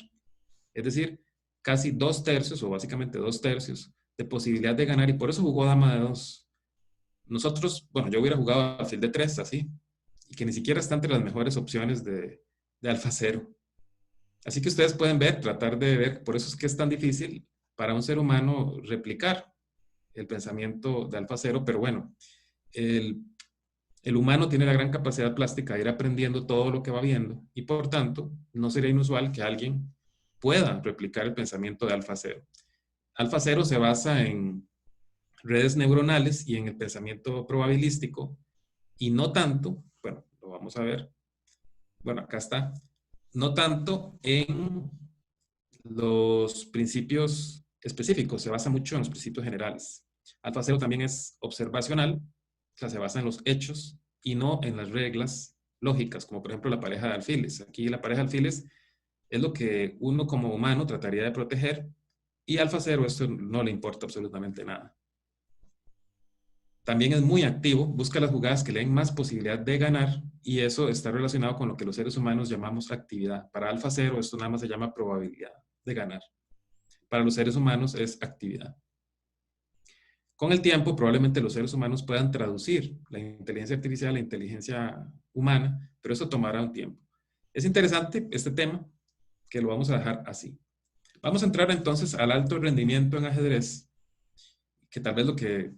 Speaker 2: Es decir, casi 2/3, o básicamente 2/3 de posibilidad de ganar, y por eso jugó dama de 2. Nosotros, bueno, yo hubiera jugado alfil de 3, así, y que ni siquiera está entre las mejores opciones de AlphaZero. Así que ustedes pueden tratar de ver, por eso es que es tan difícil para un ser humano replicar el pensamiento de AlphaZero, pero bueno, el humano tiene la gran capacidad plástica de ir aprendiendo todo lo que va viendo y por tanto no sería inusual que alguien pueda replicar el pensamiento de AlphaZero. AlphaZero se basa en redes neuronales y en el pensamiento probabilístico y no tanto, bueno, lo vamos a ver, bueno, acá está, no tanto en los principios específicos, se basa mucho en los principios generales. AlphaZero también es observacional, o sea, se basa en los hechos y no en las reglas lógicas, como por ejemplo la pareja de alfiles. Aquí la pareja de alfiles es lo que uno como humano trataría de proteger y AlphaZero esto no le importa absolutamente nada. También es muy activo, busca las jugadas que le den más posibilidad de ganar y eso está relacionado con lo que los seres humanos llamamos actividad. Para AlphaZero esto nada más se llama probabilidad de ganar. Para los seres humanos es actividad. Con el tiempo, probablemente los seres humanos puedan traducir la inteligencia artificial a la inteligencia humana, pero eso tomará un tiempo. Es interesante este tema, que lo vamos a dejar así. Vamos a entrar entonces al alto rendimiento en ajedrez, que tal vez lo que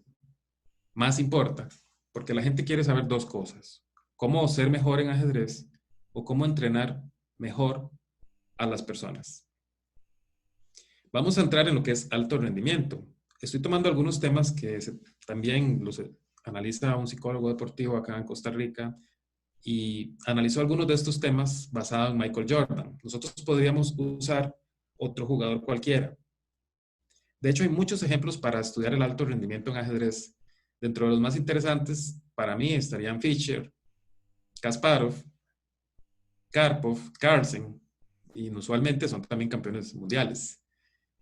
Speaker 2: más importa, porque la gente quiere saber dos cosas: cómo ser mejor en ajedrez o cómo entrenar mejor a las personas. Vamos a entrar en lo que es alto rendimiento. estoy tomando algunos temas que también los analiza un psicólogo deportivo acá en Costa Rica y analizó algunos de estos temas basados en Michael Jordan. Nosotros podríamos usar otro jugador cualquiera. De hecho, hay muchos ejemplos para estudiar el alto rendimiento en ajedrez. Dentro de los más interesantes, para mí, estarían Fischer, Kasparov, Karpov, Carlsen, y usualmente son también campeones mundiales.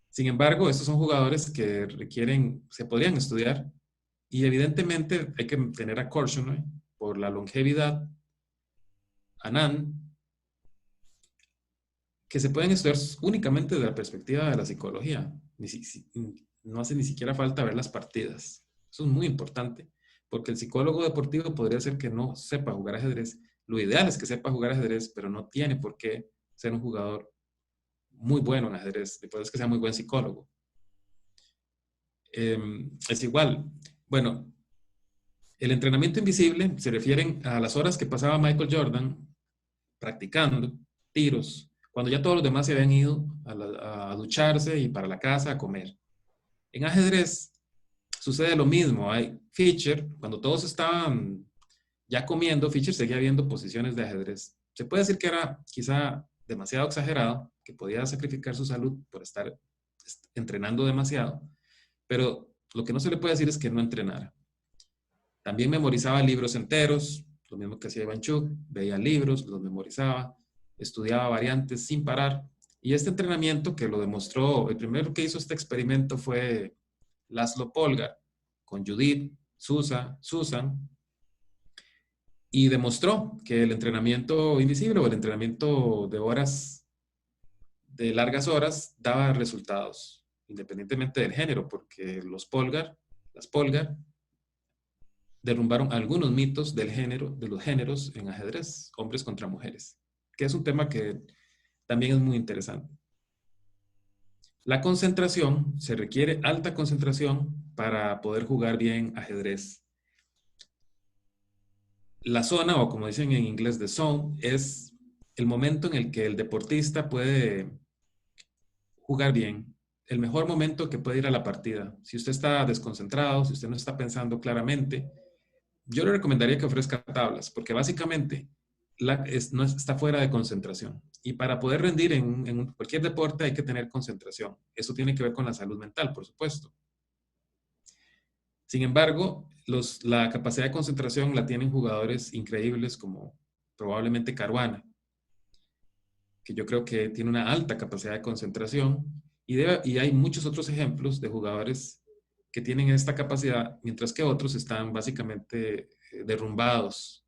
Speaker 2: Sin embargo, estos son jugadores que se podrían estudiar, y evidentemente hay que tener a Korchnoi por la longevidad, Anand, que se pueden estudiar únicamente desde la perspectiva de la psicología. No hace ni siquiera falta ver las partidas. Eso es muy importante, porque el psicólogo deportivo podría ser que no sepa jugar ajedrez. Lo ideal es que sepa jugar ajedrez, pero no tiene por qué ser un jugador muy bueno en ajedrez. Después es que sea muy buen psicólogo. Es igual. Bueno, el entrenamiento invisible se refieren a las horas que pasaba Michael Jordan practicando tiros, cuando ya todos los demás se habían ido a ducharse y para la casa a comer. En ajedrez sucede lo mismo. Hay Fischer, cuando todos estaban ya comiendo, Fischer seguía viendo posiciones de ajedrez. Se puede decir que era quizá demasiado exagerado, que podía sacrificar su salud por estar entrenando demasiado, pero lo que no se le puede decir es que no entrenara. También memorizaba libros enteros, lo mismo que hacía Ivanchuk, veía libros, los memorizaba, estudiaba variantes sin parar. Y este entrenamiento que lo demostró, el primero que hizo este experimento fue Laszlo Polgar, con Judith, Susan, y demostró que el entrenamiento invisible o el entrenamiento de horas, de largas horas, daba resultados, independientemente del género, porque las Polgar, derrumbaron algunos mitos del género, de los géneros en ajedrez, hombres contra mujeres, que es un tema que también es muy interesante. La concentración, se requiere alta concentración para poder jugar bien ajedrez. La zona, o como dicen en inglés, the zone, es el momento en el que el deportista puede jugar bien, el mejor momento que puede ir a la partida. Si usted está desconcentrado, si usted no está pensando claramente, yo le recomendaría que ofrezca tablas, porque básicamente no está fuera de concentración. Y para poder rendir en cualquier deporte hay que tener concentración. Eso tiene que ver con la salud mental, por supuesto. Sin embargo, la capacidad de concentración la tienen jugadores increíbles como probablemente Caruana, que yo creo que tiene una alta capacidad de concentración. Y hay muchos otros ejemplos de jugadores que tienen esta capacidad, mientras que otros están básicamente derrumbados.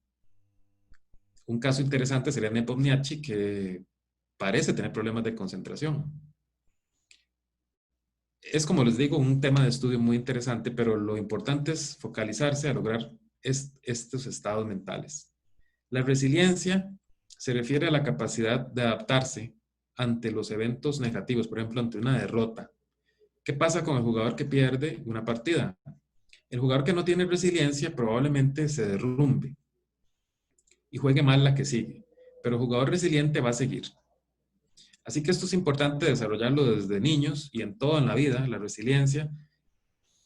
Speaker 2: Un caso interesante sería Nepomniachtchi, que parece tener problemas de concentración. Es, como les digo, un tema de estudio muy interesante, pero lo importante es focalizarse a lograr estos estados mentales. La resiliencia se refiere a la capacidad de adaptarse ante los eventos negativos, por ejemplo, ante una derrota. ¿Qué pasa con el jugador que pierde una partida? El jugador que no tiene resiliencia probablemente se derrumbe y juegue mal la que sigue, pero el jugador resiliente va a seguir. Así que esto es importante desarrollarlo desde niños y en todo en la vida, la resiliencia.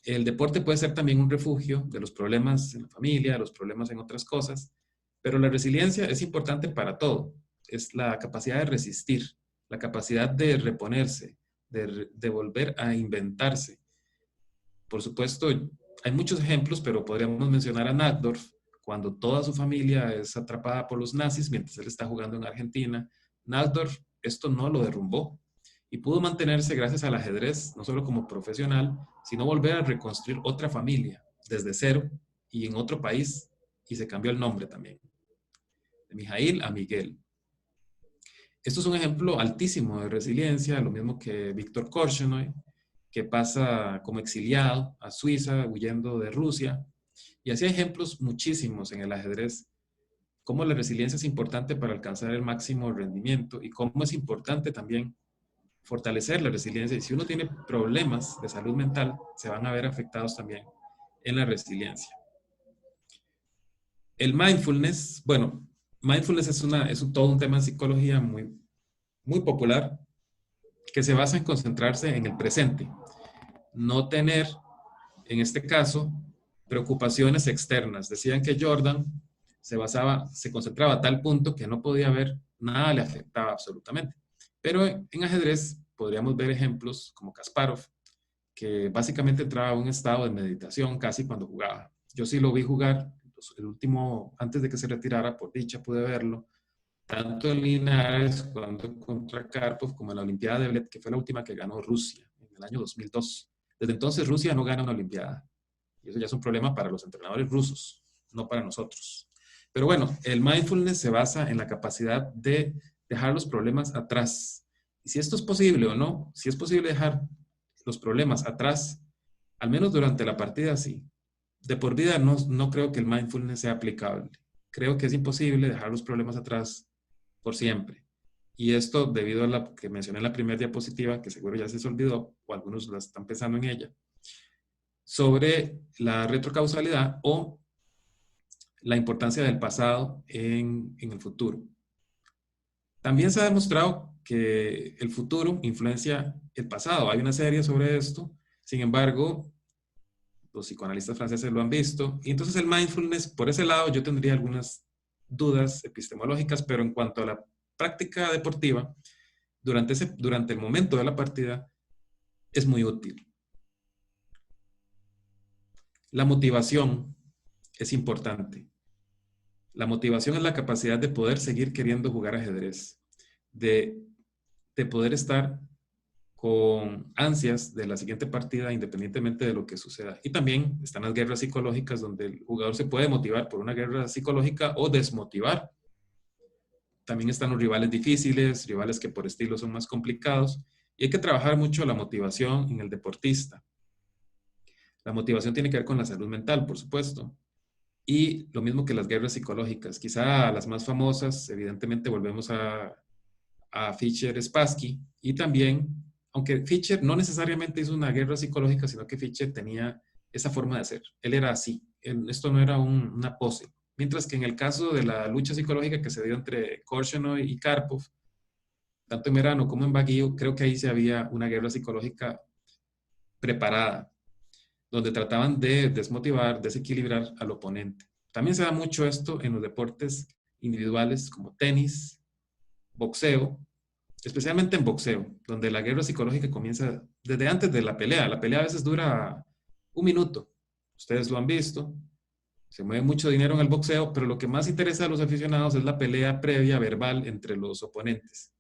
Speaker 2: El deporte puede ser también un refugio de los problemas en la familia, los problemas en otras cosas, pero la resiliencia es importante para todo. Es la capacidad de resistir, la capacidad de reponerse, de volver a inventarse. Por supuesto, hay muchos ejemplos, pero podríamos mencionar a Najdorf, cuando toda su familia es atrapada por los nazis mientras él está jugando en Argentina. Najdorf esto no lo derrumbó y pudo mantenerse gracias al ajedrez, no solo como profesional, sino volver a reconstruir otra familia desde cero y en otro país, y se cambió el nombre también, de Mijail a Miguel. Esto es un ejemplo altísimo de resiliencia, lo mismo que Víctor Korchnoi, que pasa como exiliado a Suiza, huyendo de Rusia. Y así hay ejemplos muchísimos en el ajedrez, cómo la resiliencia es importante para alcanzar el máximo rendimiento y cómo es importante también fortalecer la resiliencia. Y si uno tiene problemas de salud mental, se van a ver afectados también en la resiliencia. El mindfulness, bueno, mindfulness es todo un tema en psicología muy popular que se basa en concentrarse en el presente. no tener, en este caso, preocupaciones externas. Decían que Jordan se concentraba a tal punto que no podía ver, nada le afectaba absolutamente. Pero en ajedrez podríamos ver ejemplos como Kasparov, que básicamente entraba a un estado de meditación casi cuando jugaba. Yo sí lo vi jugar, el último, antes de que se retirara, por dicha pude verlo, tanto en Linares cuando contra Karpov como en la Olimpiada de Bled, que fue la última que ganó Rusia en el año 2002. Desde entonces Rusia no gana una Olimpiada. Y eso ya es un problema para los entrenadores rusos, no para nosotros. Pero bueno, el mindfulness se basa en la capacidad de dejar los problemas atrás. Y si esto es posible o no, si es posible dejar los problemas atrás, al menos durante la partida sí. De por vida no creo que el mindfulness sea aplicable. Creo que es imposible dejar los problemas atrás por siempre. Y esto debido a la que mencioné en la primera diapositiva, que seguro ya se les olvidó, o algunos la están pensando en ella, sobre la retrocausalidad o la importancia del pasado en el futuro. También se ha demostrado que el futuro influencia el pasado. Hay una serie sobre esto. Sin embargo, los psicoanalistas franceses lo han visto. Y entonces el mindfulness, por ese lado, yo tendría algunas dudas epistemológicas, pero en cuanto a la práctica deportiva, durante el momento de la partida, es muy útil. La motivación es importante. La motivación es la capacidad de poder seguir queriendo jugar ajedrez, de poder estar con ansias de la siguiente partida independientemente de lo que suceda. Y también están las guerras psicológicas donde el jugador se puede motivar por una guerra psicológica o desmotivar. También están los rivales difíciles, rivales que por estilo son más complicados. Y hay que trabajar mucho la motivación en el deportista. La motivación tiene que ver con la salud mental, por supuesto. Y lo mismo que las guerras psicológicas. Quizá las más famosas, evidentemente volvemos a Fischer-Spassky. Y también, aunque Fischer no necesariamente hizo una guerra psicológica, sino que Fischer tenía esa forma de ser. Él era así. Esto no era una pose. Mientras que en el caso de la lucha psicológica que se dio entre Korchnoi y Karpov, tanto en Merano como en Baguio, creo que ahí se había una guerra psicológica preparada, donde trataban de desmotivar, desequilibrar al oponente. También se da mucho esto en los deportes individuales como tenis, boxeo, especialmente en boxeo, donde la guerra psicológica comienza desde antes de la pelea. La pelea a veces dura un minuto. Ustedes lo han visto. Se mueve mucho dinero en el boxeo, pero lo que más interesa a los aficionados es la pelea previa verbal entre los oponentes.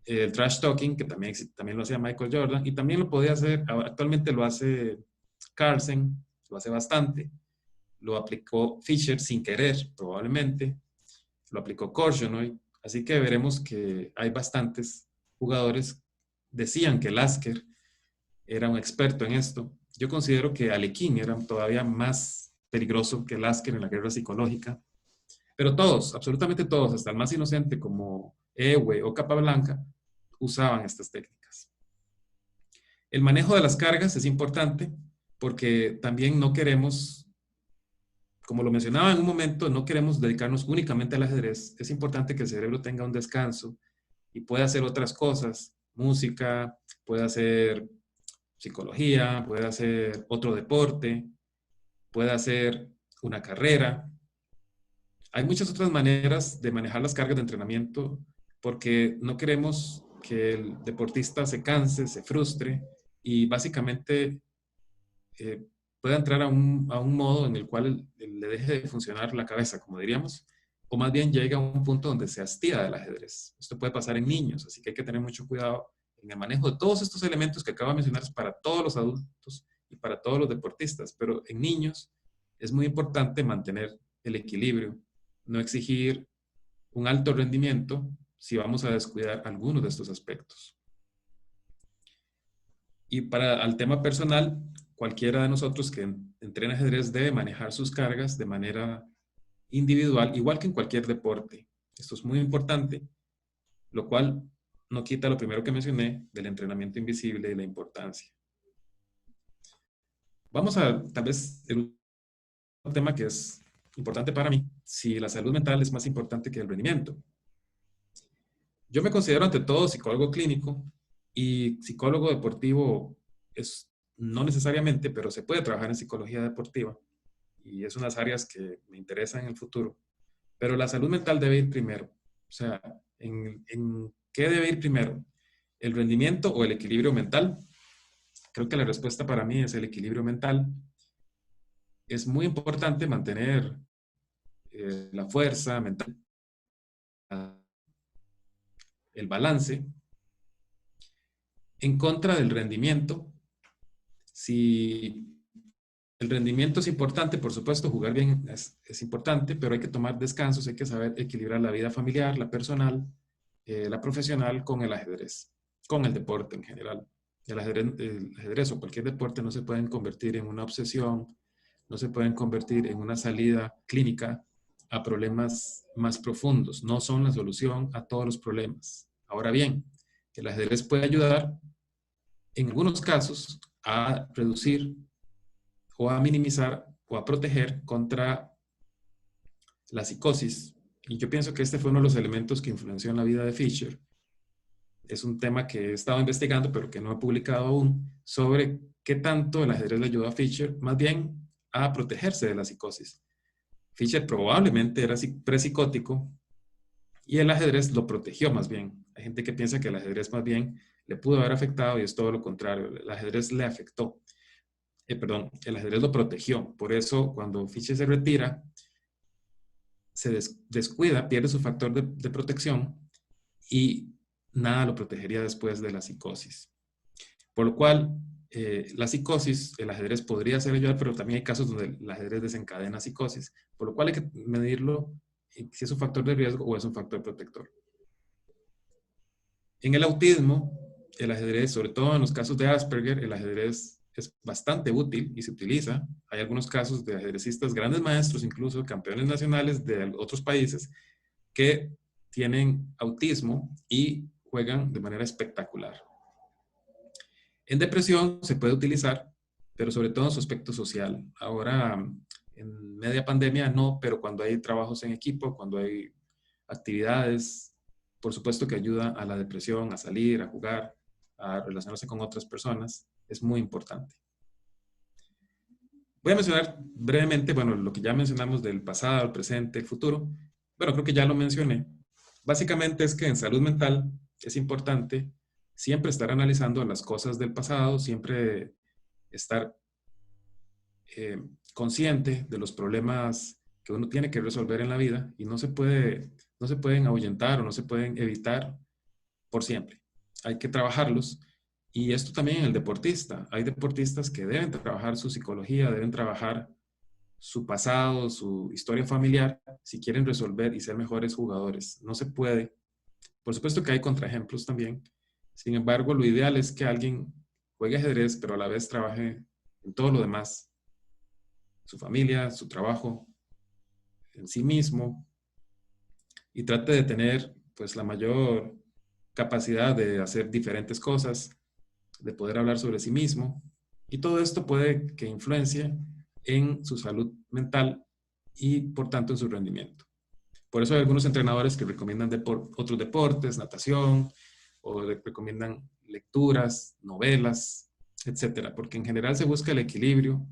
Speaker 2: El trash talking, que también lo hacía Michael Jordan, y también lo podía hacer, actualmente lo hace Carlsen, lo hace bastante. Lo aplicó Fischer sin querer, probablemente. Lo aplicó Korchnoi. Así que veremos que hay bastantes jugadores. Decían que Lasker era un experto en esto. Yo considero que Alekhine era todavía más peligroso que Lasker en la guerra psicológica. Pero todos, absolutamente todos, hasta el más inocente como Ewe o Capablanca, usaban estas técnicas. El manejo de las cargas es importante porque también no queremos, como lo mencionaba en un momento, no queremos dedicarnos únicamente al ajedrez. Es importante que el cerebro tenga un descanso y pueda hacer otras cosas, música, puede hacer psicología, puede hacer otro deporte, puede hacer una carrera. Hay muchas otras maneras de manejar las cargas de entrenamiento porque no queremos que el deportista se canse, se frustre y básicamente pueda entrar a un modo en el cual le deje de funcionar la cabeza, como diríamos, o más bien llega a un punto donde se hastía del ajedrez. Esto puede pasar en niños, así que hay que tener mucho cuidado en el manejo de todos estos elementos que acabo de mencionar para todos los adultos y para todos los deportistas, pero en niños es muy importante mantener el equilibrio, no exigir un alto rendimiento si vamos a descuidar algunos de estos aspectos. Y para el tema personal, cualquiera de nosotros que entrena ajedrez debe manejar sus cargas de manera individual, igual que en cualquier deporte. Esto es muy importante, lo cual no quita lo primero que mencioné del entrenamiento invisible y la importancia. Vamos a tal vez el tema que es importante para mí, si la salud mental es más importante que el rendimiento. Yo me considero ante todo psicólogo clínico y psicólogo deportivo es no necesariamente, pero se puede trabajar en psicología deportiva y es unas áreas que me interesan en el futuro. Pero la salud mental debe ir primero. O sea, ¿en qué debe ir primero? ¿El rendimiento o el equilibrio mental? Creo que la respuesta para mí es el equilibrio mental. Es muy importante mantener la fuerza mental, el balance, en contra del rendimiento. Si el rendimiento es importante, por supuesto, jugar bien es importante, pero hay que tomar descansos, hay que saber equilibrar la vida familiar, la personal, la profesional con el ajedrez, con el deporte en general. El ajedrez o cualquier deporte no se pueden convertir en una obsesión, no se pueden convertir en una salida clínica a problemas más profundos. No son la solución a todos los problemas. Ahora bien, el ajedrez puede ayudar en algunos casos a reducir o a minimizar o a proteger contra la psicosis. Y yo pienso que este fue uno de los elementos que influenció en la vida de Fischer. Es un tema que he estado investigando, pero que no he publicado aún, sobre qué tanto el ajedrez le ayudó a Fischer, más bien a protegerse de la psicosis. Fischer probablemente era prepsicótico y el ajedrez lo protegió más bien. Hay gente que piensa que el ajedrez más bien le pudo haber afectado y es todo lo contrario. El ajedrez le afectó. El ajedrez lo protegió. Por eso, cuando Fischer se retira, se descuida, pierde su factor de protección y nada lo protegería después de la psicosis. Por lo cual, la psicosis, el ajedrez podría ser ayudar, pero también hay casos donde el ajedrez desencadena psicosis, por lo cual hay que medirlo si es un factor de riesgo o es un factor protector. En el autismo, el ajedrez, sobre todo en los casos de Asperger, el ajedrez es bastante útil y se utiliza. Hay algunos casos de ajedrecistas, grandes maestros, incluso campeones nacionales de otros países, que tienen autismo y juegan de manera espectacular. En depresión se puede utilizar, pero sobre todo en su aspecto social. Ahora, en media pandemia no, pero cuando hay trabajos en equipo, cuando hay actividades, por supuesto que ayuda a la depresión, a salir, a jugar, a relacionarse con otras personas, es muy importante. Voy a mencionar brevemente, bueno, lo que ya mencionamos del pasado, el presente, el futuro. Bueno, creo que ya lo mencioné. Básicamente es que en salud mental es importante siempre estar analizando las cosas del pasado, siempre estar consciente de los problemas que uno tiene que resolver en la vida y no se pueden ahuyentar o no se pueden evitar por siempre. Hay que trabajarlos. Y esto también en el deportista. Hay deportistas que deben trabajar su psicología, deben trabajar su pasado, su historia familiar, si quieren resolver y ser mejores jugadores. No se puede. Por supuesto que hay contraejemplos también. Sin embargo, lo ideal es que alguien juegue ajedrez, pero a la vez trabaje en todo lo demás. Su familia, su trabajo, en sí mismo. Y trate de tener pues la mayor capacidad de hacer diferentes cosas, de poder hablar sobre sí mismo. Y todo esto puede que influencie en su salud mental y por tanto en su rendimiento. Por eso hay algunos entrenadores que recomiendan otros deportes, natación, o recomiendan lecturas, novelas, etcétera, porque en general se busca el equilibrio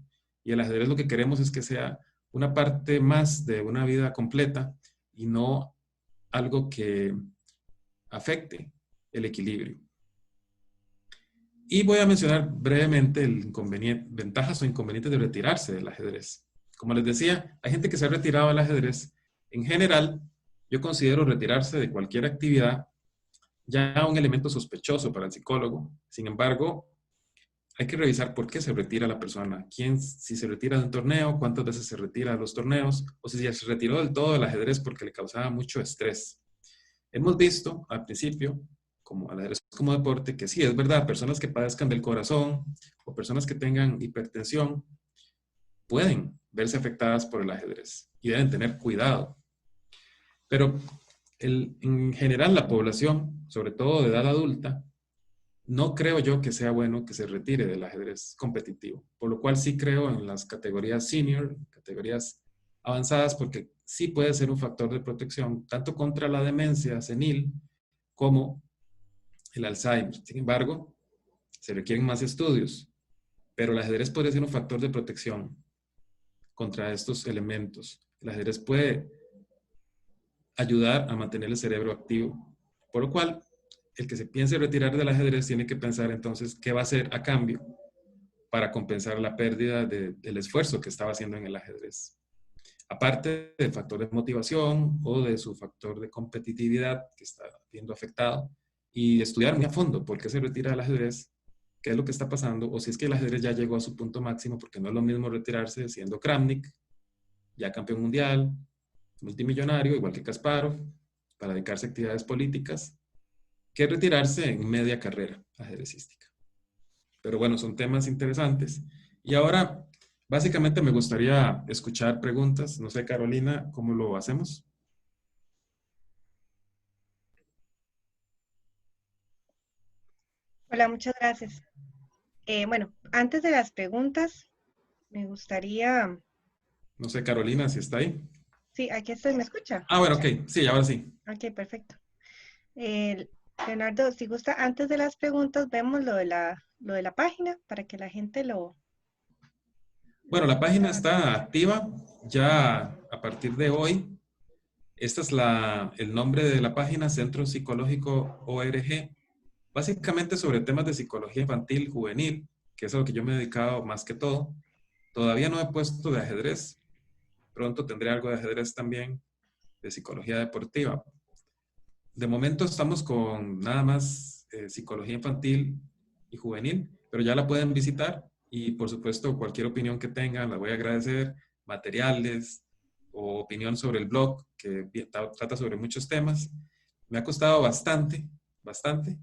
Speaker 2: y el ajedrez lo que queremos es que sea una parte más de una vida completa y no algo que afecte el equilibrio. Y voy a mencionar brevemente ventajas o inconvenientes de retirarse del ajedrez. Como les decía, hay gente que se ha retirado del ajedrez. En general, yo considero retirarse de cualquier actividad ya un elemento sospechoso para el psicólogo. Sin embargo, hay que revisar por qué se retira la persona. Si se retira de un torneo, cuántas veces se retira de los torneos, o si ya se retiró del todo del ajedrez porque le causaba mucho estrés. Hemos visto al principio como al ajedrez como deporte, que sí, es verdad, personas que padezcan del corazón o personas que tengan hipertensión pueden verse afectadas por el ajedrez y deben tener cuidado. Pero en general la población, sobre todo de edad adulta, no creo yo que sea bueno que se retire del ajedrez competitivo, por lo cual sí creo en las categorías senior, categorías avanzadas, porque sí puede ser un factor de protección, tanto contra la demencia senil como el Alzheimer. Sin embargo, se requieren más estudios. pero el ajedrez podría ser un factor de protección contra estos elementos. El ajedrez puede ayudar a mantener el cerebro activo, por lo cual el que se piense retirar del ajedrez tiene que pensar entonces qué va a hacer a cambio para compensar la pérdida del esfuerzo que estaba haciendo en el ajedrez. Aparte del factor de motivación o de su factor de competitividad que está viendo afectado, y estudiar muy a fondo por qué se retira del ajedrez, qué es lo que está pasando, o si es que el ajedrez ya llegó a su punto máximo, porque no es lo mismo retirarse siendo Kramnik, ya campeón mundial, multimillonario, igual que Kasparov, para dedicarse a actividades políticas, que retirarse en media carrera ajedrecística. Pero bueno, son temas interesantes. Y ahora, básicamente me gustaría escuchar preguntas. No sé, Carolina, ¿cómo lo hacemos?
Speaker 1: Hola, muchas gracias. Bueno, antes de las preguntas, me gustaría...
Speaker 2: No sé, Carolina, si está ahí.
Speaker 1: Sí, aquí estoy, ¿me escucha?
Speaker 2: Ah, bueno, ok. Sí, ahora sí.
Speaker 1: Ok, perfecto. Eh, Leonardo, si gusta, antes de las preguntas, vemos lo de la página para que la gente lo
Speaker 2: Bueno, la página
Speaker 1: pueda ver.
Speaker 2: está activa ya a partir de hoy. Este es el nombre de la página, Centro Psicológico ORG. Básicamente sobre temas de psicología infantil, juvenil, que es a lo que yo me he dedicado más que todo. Todavía no he puesto de ajedrez. Pronto tendré algo de ajedrez también, de psicología deportiva. De momento estamos con nada más psicología infantil y juvenil, pero ya la pueden visitar y por supuesto cualquier opinión que tengan la voy a agradecer, materiales o opinión sobre el blog que trata sobre muchos temas. Me ha costado bastante, bastante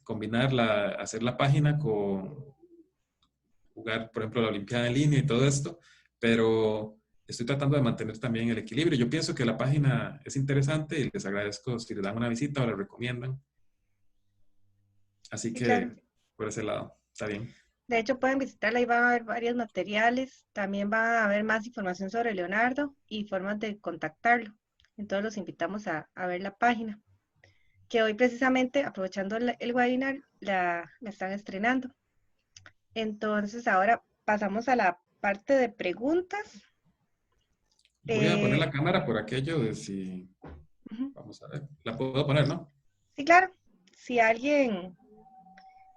Speaker 2: combinar hacer la página con jugar, por ejemplo, la Olimpiada en línea y todo esto, pero estoy tratando de mantener también el equilibrio. Yo pienso que la página es interesante y les agradezco si le dan una visita o la recomiendan. Así
Speaker 1: Sí, claro.
Speaker 2: que por ese lado, está bien.
Speaker 1: De hecho, pueden visitarla y van a ver varios materiales. También va a haber más información sobre Leonardo y formas de contactarlo. Entonces los invitamos a ver la página, que hoy precisamente, aprovechando el webinar, la están estrenando. Entonces, ahora pasamos a la parte de preguntas.
Speaker 2: Voy a poner la
Speaker 1: Eh,
Speaker 2: cámara por aquello de si,
Speaker 1: ujú.
Speaker 2: vamos a ver, la puedo poner, ¿no?
Speaker 1: Sí, claro. Si alguien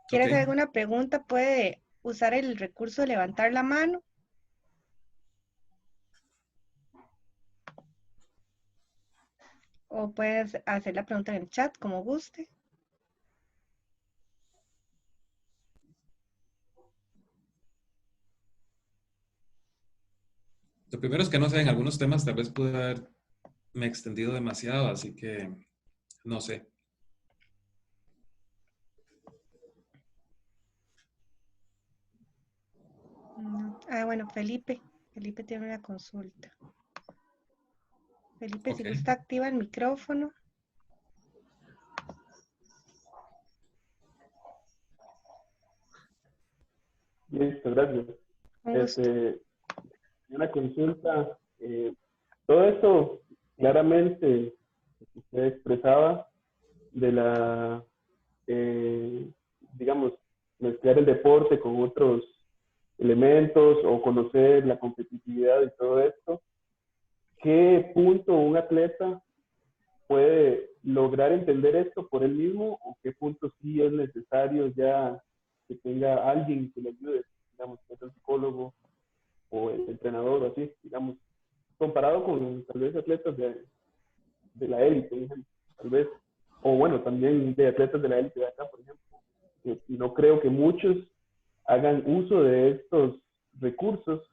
Speaker 1: quiere
Speaker 2: Ok.
Speaker 1: hacer alguna pregunta, puede usar el recurso de levantar la mano o puede hacer la pregunta en el chat, como guste.
Speaker 2: Lo primero es que no sé, en algunos temas tal vez pude haberme extendido demasiado, así que no sé.
Speaker 1: Bueno, Felipe. Felipe tiene una consulta. Felipe, si
Speaker 2: Ok.
Speaker 1: gusta, activa el micrófono.
Speaker 3: Listo, gracias.
Speaker 1: Con gusto.
Speaker 3: Una consulta. Todo esto claramente usted expresaba de eh, digamos, mezclar el deporte con otros elementos o conocer la competitividad y todo esto. ¿Qué punto un atleta puede lograr entender esto por él mismo o qué punto sí es necesario ya que tenga alguien que le ayude, digamos, que es el psicólogo o el entrenador o así, digamos, comparado con tal vez atletas de la élite, tal vez, o bueno, también de atletas de la élite de acá, por ejemplo. No creo que muchos hagan uso de estos recursos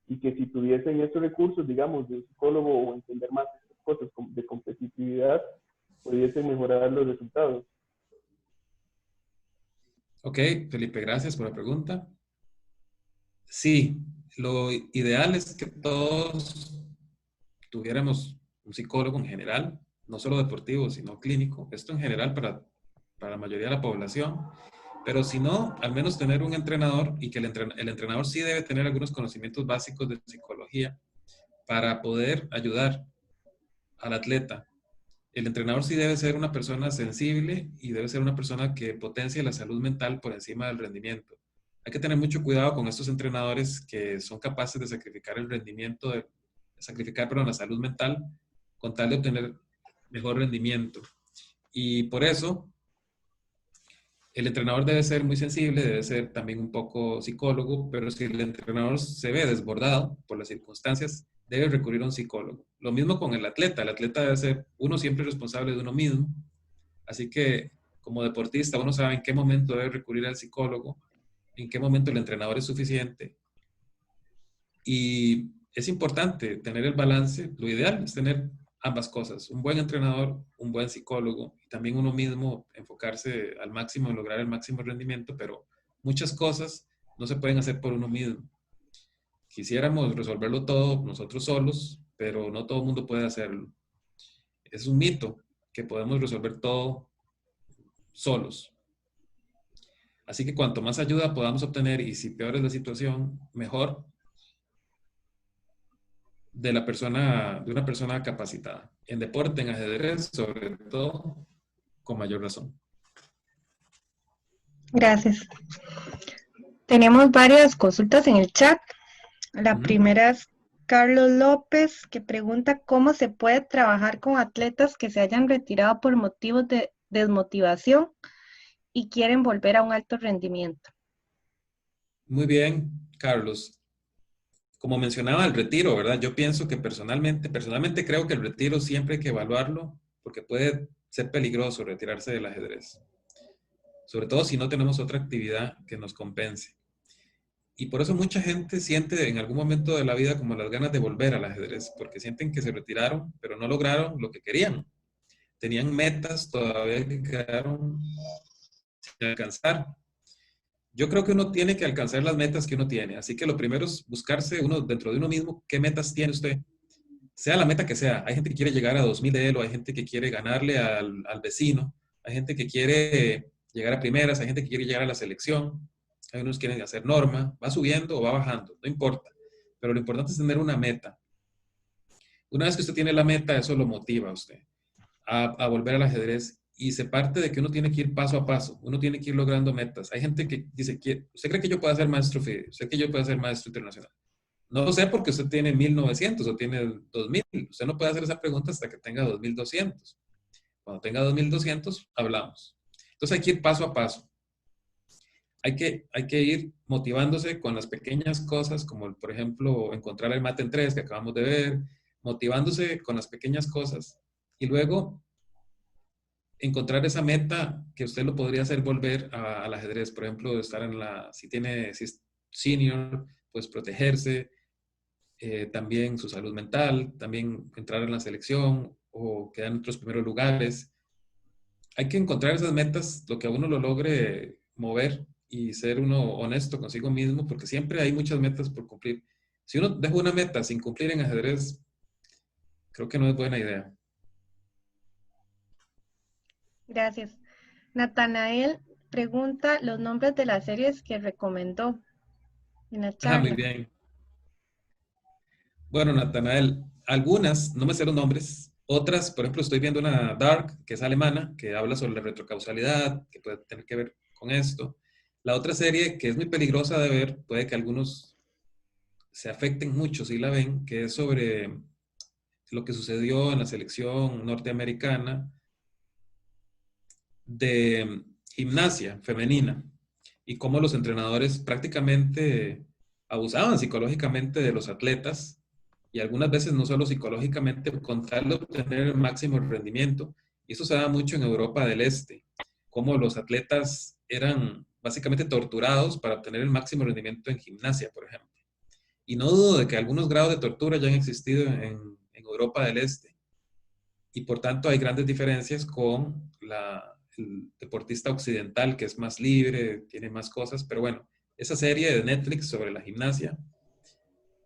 Speaker 3: y que si tuviesen estos recursos, digamos, de un psicólogo o entender más estas cosas de competitividad, pudiesen mejorar los resultados.
Speaker 2: Ok, Felipe, gracias por la pregunta. Sí, lo ideal es que todos tuviéramos un psicólogo en general, no solo deportivo, sino clínico, esto en general para la mayoría de la población, pero si no, al menos tener un entrenador y que el entrenador sí debe tener algunos conocimientos básicos de psicología para poder ayudar al atleta. El entrenador sí debe ser una persona sensible y debe ser una persona que potencie la salud mental por encima del rendimiento. hay que tener mucho cuidado con estos entrenadores que son capaces de sacrificar el rendimiento, la salud mental con tal de obtener mejor rendimiento. Y por eso, el entrenador debe ser muy sensible, debe ser también un poco psicólogo, pero si el entrenador se ve desbordado por las circunstancias, debe recurrir a un psicólogo. Lo mismo con el atleta debe ser uno siempre responsable de uno mismo, así que como deportista uno sabe en qué momento debe recurrir al psicólogo, en qué momento el entrenador es suficiente. Y es importante tener el balance, lo ideal es tener ambas cosas, un buen entrenador, un buen psicólogo, y también uno mismo enfocarse al máximo en lograr el máximo rendimiento, pero muchas cosas no se pueden hacer por uno mismo. Quisiéramos resolverlo todo nosotros solos, pero no todo el mundo puede hacerlo. Es un mito que podemos resolver todo solos. Así que cuanto más ayuda podamos obtener, y si peor es la situación, mejor, de una persona capacitada. En deporte, en ajedrez, sobre todo, con mayor razón.
Speaker 1: Gracias. Tenemos varias consultas en el chat. La primera es Carlos López, que pregunta cómo se puede trabajar con atletas que se hayan retirado por motivos de desmotivación y quieren volver a un alto rendimiento.
Speaker 2: Muy bien, Carlos. Como mencionaba, el retiro, ¿verdad? Yo pienso que personalmente creo que el retiro siempre hay que evaluarlo porque puede ser peligroso retirarse del ajedrez. Sobre todo si no tenemos otra actividad que nos compense. Y por eso mucha gente siente en algún momento de la vida como las ganas de volver al ajedrez, porque sienten que se retiraron, pero no lograron lo que querían. Tenían metas todavía que quedaron sin alcanzar. Yo creo que uno tiene que alcanzar las metas que uno tiene. Así que lo primero es buscarse uno dentro de uno mismo, qué metas tiene usted. Sea la meta que sea. Hay gente que quiere llegar a 2000 de Elo, hay gente que quiere ganarle al vecino, hay gente que quiere llegar a primeras, hay gente que quiere llegar a la selección, hay unos que quieren hacer norma, va subiendo o va bajando, no importa. Pero lo importante es tener una meta. Una vez que usted tiene la meta, eso lo motiva a usted a volver al ajedrez. Y se parte de que uno tiene que ir paso a paso, uno tiene que ir logrando metas. Hay gente que dice, ¿usted cree que yo pueda ser maestro FIDE? ¿Usted cree que yo pueda ser maestro internacional? No lo sé porque usted tiene 1900 o tiene 2000. Usted no puede hacer esa pregunta hasta que tenga 2200. Cuando tenga 2200, hablamos. Entonces hay que ir paso a paso. Hay que ir motivándose con las pequeñas cosas, como por ejemplo encontrar el mate en 3 que acabamos de ver, motivándose con las pequeñas cosas. Y luego encontrar esa meta que usted lo podría hacer volver al ajedrez. Por ejemplo, estar si es senior, pues protegerse, también su salud mental, también entrar en la selección o quedar en otros primeros lugares. Hay que encontrar esas metas, lo que a uno lo logre mover y ser uno honesto consigo mismo, porque siempre hay muchas metas por cumplir. Si uno deja una meta sin cumplir en ajedrez, creo que no es buena idea.
Speaker 1: Gracias. Natanael pregunta los nombres de las series que recomendó en la charla.
Speaker 2: Muy bien. Bueno, Natanael, algunas, no me sé los nombres. Otras, por ejemplo, estoy viendo una Dark, que es alemana, que habla sobre la retrocausalidad, que puede tener que ver con esto. La otra serie, que es muy peligrosa de ver, puede que algunos se afecten mucho si la ven, que es sobre lo que sucedió en la selección norteamericana de gimnasia femenina y cómo los entrenadores prácticamente abusaban psicológicamente de los atletas y algunas veces no solo psicológicamente con tal de obtener el máximo rendimiento. Y eso se da mucho en Europa del Este, cómo los atletas eran básicamente torturados para obtener el máximo rendimiento en gimnasia, por ejemplo. Y no dudo de que algunos grados de tortura ya han existido en Europa del Este. Y por tanto hay grandes diferencias con el deportista occidental, que es más libre, tiene más cosas. Pero bueno, esa serie de Netflix sobre la gimnasia,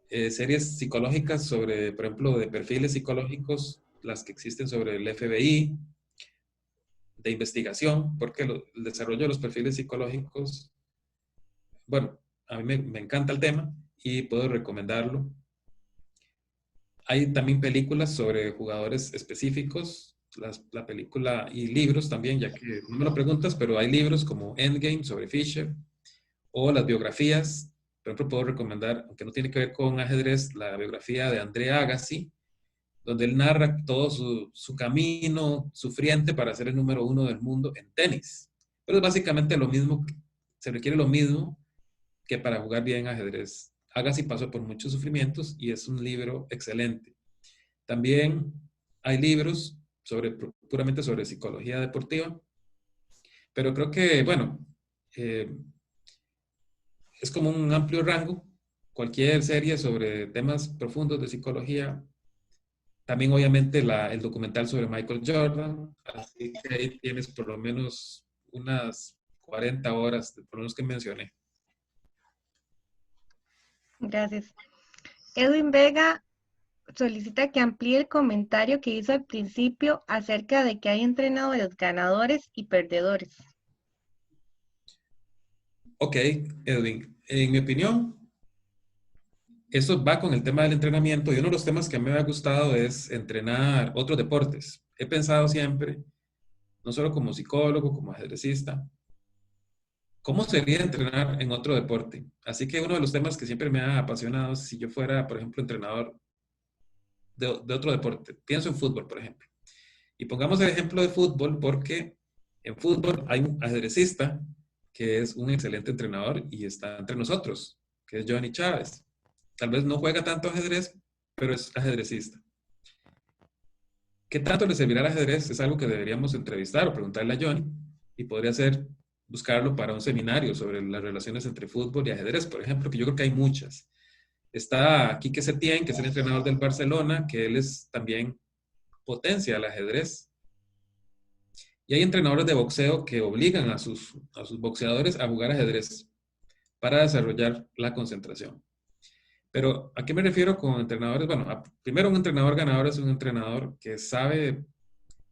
Speaker 2: series psicológicas sobre, por ejemplo, de perfiles psicológicos, las que existen sobre el FBI, de investigación, porque el desarrollo de los perfiles psicológicos, bueno, a mí me encanta el tema y puedo recomendarlo. Hay también películas sobre jugadores específicos, la película y libros también, ya que no me lo preguntas, pero hay libros como Endgame sobre Fischer, o las biografías. Por ejemplo, puedo recomendar, aunque no tiene que ver con ajedrez, la biografía de André Agassi, donde él narra todo su camino sufriente para ser el número 1 del mundo en tenis. Pero es básicamente lo mismo, se requiere lo mismo que para jugar bien ajedrez. Agassi pasó por muchos sufrimientos y es un libro excelente. También hay libros puramente sobre psicología deportiva, pero creo que, bueno, eh, es como un amplio rango. Cualquier serie sobre temas profundos de psicología. También, obviamente, el documental sobre Michael Jordan. Así que ahí tienes por lo menos unas 40 horas, por lo menos que mencioné.
Speaker 1: Gracias. Edwin Vega solicita que amplíe el comentario que hizo al principio acerca de que hay entrenadores ganadores y perdedores.
Speaker 2: Ok, Edwin, en mi opinión, eso va con el tema del entrenamiento y uno de los temas que a mí me ha gustado es entrenar otros deportes. He pensado siempre, no solo como psicólogo, como ajedrecista, ¿cómo sería entrenar en otro deporte? Así que uno de los temas que siempre me ha apasionado es si yo fuera, por ejemplo, entrenador de otro deporte. Pienso en fútbol, por ejemplo. Y pongamos el ejemplo de fútbol porque en fútbol hay un ajedrecista que es un excelente entrenador y está entre nosotros, que es Johnny Chávez. Tal vez no juega tanto ajedrez, pero es ajedrecista. ¿Qué tanto le servirá el ajedrez? Es algo que deberíamos entrevistar o preguntarle a Johnny y podría ser buscarlo para un seminario sobre las relaciones entre fútbol y ajedrez, por ejemplo, que yo creo que hay muchas. Está Quique Setién, que es el entrenador del Barcelona, que él es también potencia al ajedrez. Y hay entrenadores de boxeo que obligan a sus boxeadores a jugar ajedrez para desarrollar la concentración. Pero, ¿a qué me refiero con entrenadores? Bueno, primero, un entrenador ganador es un entrenador que sabe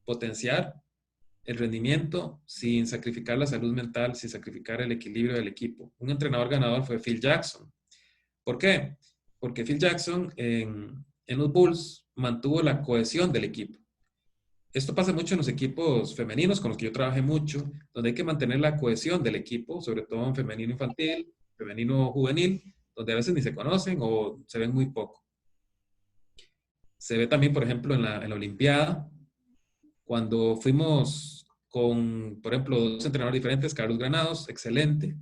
Speaker 2: potenciar el rendimiento sin sacrificar la salud mental, sin sacrificar el equilibrio del equipo. Un entrenador ganador fue Phil Jackson. ¿Por qué? Porque Phil Jackson en los Bulls mantuvo la cohesión del equipo. Esto pasa mucho en los equipos femeninos con los que yo trabajé mucho, donde hay que mantener la cohesión del equipo, sobre todo en femenino infantil, femenino juvenil, donde a veces ni se conocen o se ven muy poco. Se ve también, por ejemplo, en la Olimpiada, cuando fuimos con, por ejemplo, dos entrenadores diferentes, Carlos Granados, excelente,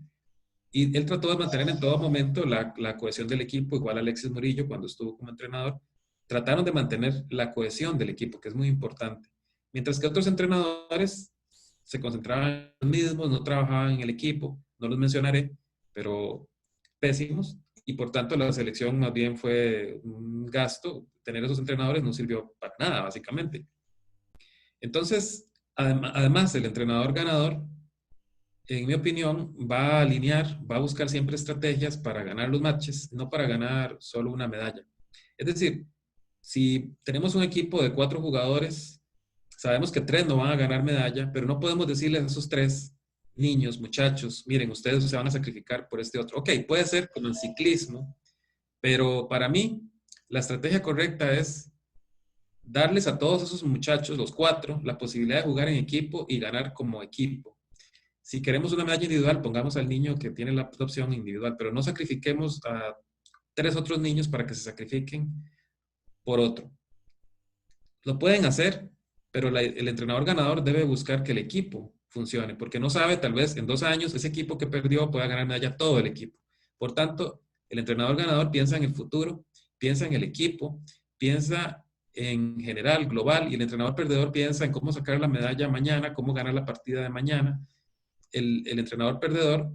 Speaker 2: y él trató de mantener en todo momento la cohesión del equipo, igual Alexis Murillo cuando estuvo como entrenador, trataron de mantener la cohesión del equipo, que es muy importante. Mientras que otros entrenadores se concentraban en los mismos, no trabajaban en el equipo, no los mencionaré, pero pésimos, y por tanto la selección más bien fue un gasto. Tener esos entrenadores no sirvió para nada, básicamente. Entonces, además, el entrenador ganador, en mi opinión, va a alinear, va a buscar siempre estrategias para ganar los matches, no para ganar solo una medalla. Es decir, si tenemos un equipo de 4 jugadores, sabemos que 3 no van a ganar medalla, pero no podemos decirles a esos 3 niños, muchachos, miren, ustedes se van a sacrificar por este otro. Ok, puede ser como en ciclismo, pero para mí la estrategia correcta es darles a todos esos muchachos, los 4, la posibilidad de jugar en equipo y ganar como equipo. Si queremos una medalla individual, pongamos al niño que tiene la opción individual, pero no sacrifiquemos a 3 otros niños para que se sacrifiquen por otro. Lo pueden hacer, pero el entrenador ganador debe buscar que el equipo funcione, porque no sabe, tal vez en 2 años ese equipo que perdió pueda ganar medalla todo el equipo. Por tanto, el entrenador ganador piensa en el futuro, piensa en el equipo, piensa en general, global, y el entrenador perdedor piensa en cómo sacar la medalla mañana, cómo ganar la partida de mañana. El entrenador perdedor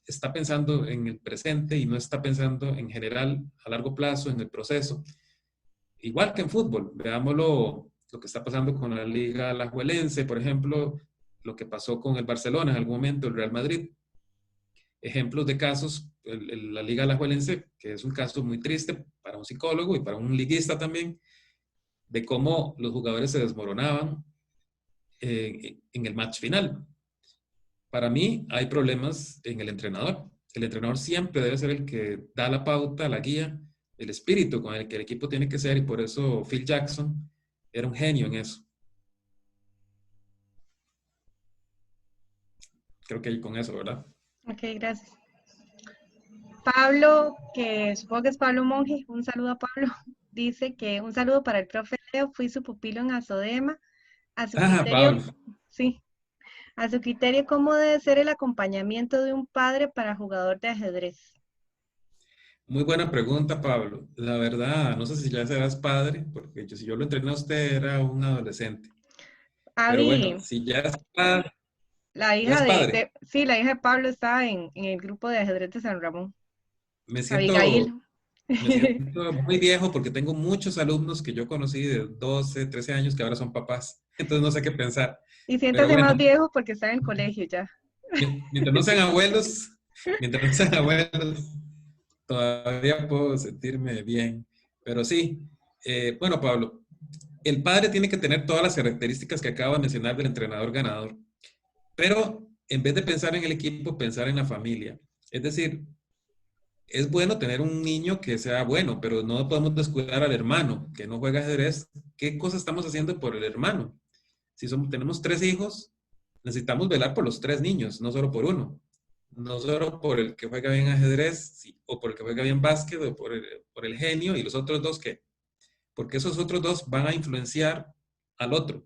Speaker 2: está pensando en el presente y no está pensando en general a largo plazo en el proceso. Igual que en fútbol, veámoslo lo que está pasando con la Liga Alajuelense, por ejemplo, lo que pasó con el Barcelona en algún momento, el Real Madrid. Ejemplos de casos, la Liga Alajuelense, que es un caso muy triste para un psicólogo y para un liguista también, de cómo los jugadores se desmoronaban en el match final. Para mí hay problemas en el entrenador. El entrenador siempre debe ser el que da la pauta, la guía, el espíritu con el que el equipo tiene que ser, y por eso Phil Jackson era un genio en eso. Creo que con eso, ¿verdad?
Speaker 1: Ok, gracias. Pablo, que supongo que es Pablo Monge, un saludo a Pablo, dice que un saludo para el profe Leo, fui su pupilo en Azodema, a su
Speaker 2: Ah,
Speaker 1: criterio,
Speaker 2: Pablo,
Speaker 1: sí, a su criterio, ¿cómo debe ser el acompañamiento de un padre para jugador de ajedrez?
Speaker 2: muy buena pregunta, Pablo. La verdad, no sé si ya serás padre, porque si yo lo entrené a usted era un adolescente. Pero bueno,
Speaker 1: Avi,
Speaker 2: si ya es padre,
Speaker 1: la
Speaker 2: ya
Speaker 1: hija
Speaker 2: es padre.
Speaker 1: sí, la hija de Pablo está en el grupo de ajedrez de San Ramón,
Speaker 2: Me siento,
Speaker 1: Abigail.
Speaker 2: me siento muy viejo porque tengo muchos alumnos que yo conocí de 12, 13 años que ahora son papás. Entonces no sé qué pensar.
Speaker 1: Y
Speaker 2: Pero
Speaker 1: siéntase
Speaker 2: bueno,
Speaker 1: más viejo porque está en el colegio ya.
Speaker 2: mientras no sean abuelos, mientras no sean abuelos, todavía puedo sentirme bien. Pero sí, bueno, Pablo, el padre tiene que tener todas las características que acabo de mencionar del entrenador ganador, pero en vez de pensar en el equipo, pensar en la familia. Es decir, es bueno tener un niño que sea bueno, pero no podemos descuidar al hermano que no juega ajedrez. ¿Qué cosa estamos haciendo por el hermano? Si tenemos 3 hijos, necesitamos velar por los 3 niños, no solo por uno. No solo por el que juega bien ajedrez, sí, o por el que juega bien básquet, o por el genio, y los otros dos, ¿qué? Porque esos otros dos van a influenciar al otro.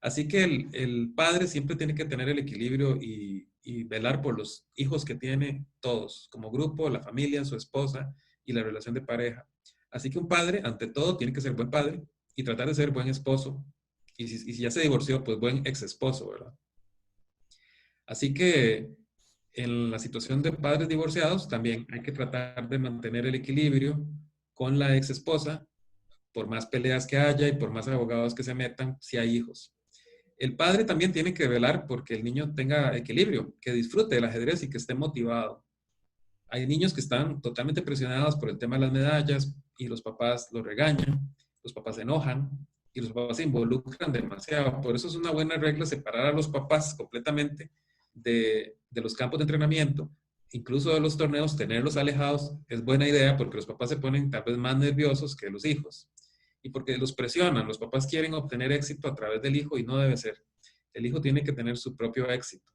Speaker 2: Así que el padre siempre tiene que tener el equilibrio y velar por los hijos que tiene todos, como grupo, la familia, su esposa y la relación de pareja. Así que un padre, ante todo, tiene que ser buen padre y tratar de ser buen esposo. Y si ya se divorció, pues buen ex esposo, ¿verdad? Así que en la situación de padres divorciados, también hay que tratar de mantener el equilibrio con la ex esposa, por más peleas que haya y por más abogados que se metan, si hay hijos. El padre también tiene que velar porque el niño tenga equilibrio, que disfrute del ajedrez y que esté motivado. Hay niños que están totalmente presionados por el tema de las medallas y los papás los regañan, los papás se enojan y los papás se involucran demasiado. Por eso es una buena regla separar a los papás completamente de los campos de entrenamiento, incluso de los torneos, tenerlos alejados es buena idea porque los papás se ponen tal vez más nerviosos que los hijos y porque los presionan. Los papás quieren obtener éxito a través del hijo y no debe ser. El hijo tiene que tener su propio éxito.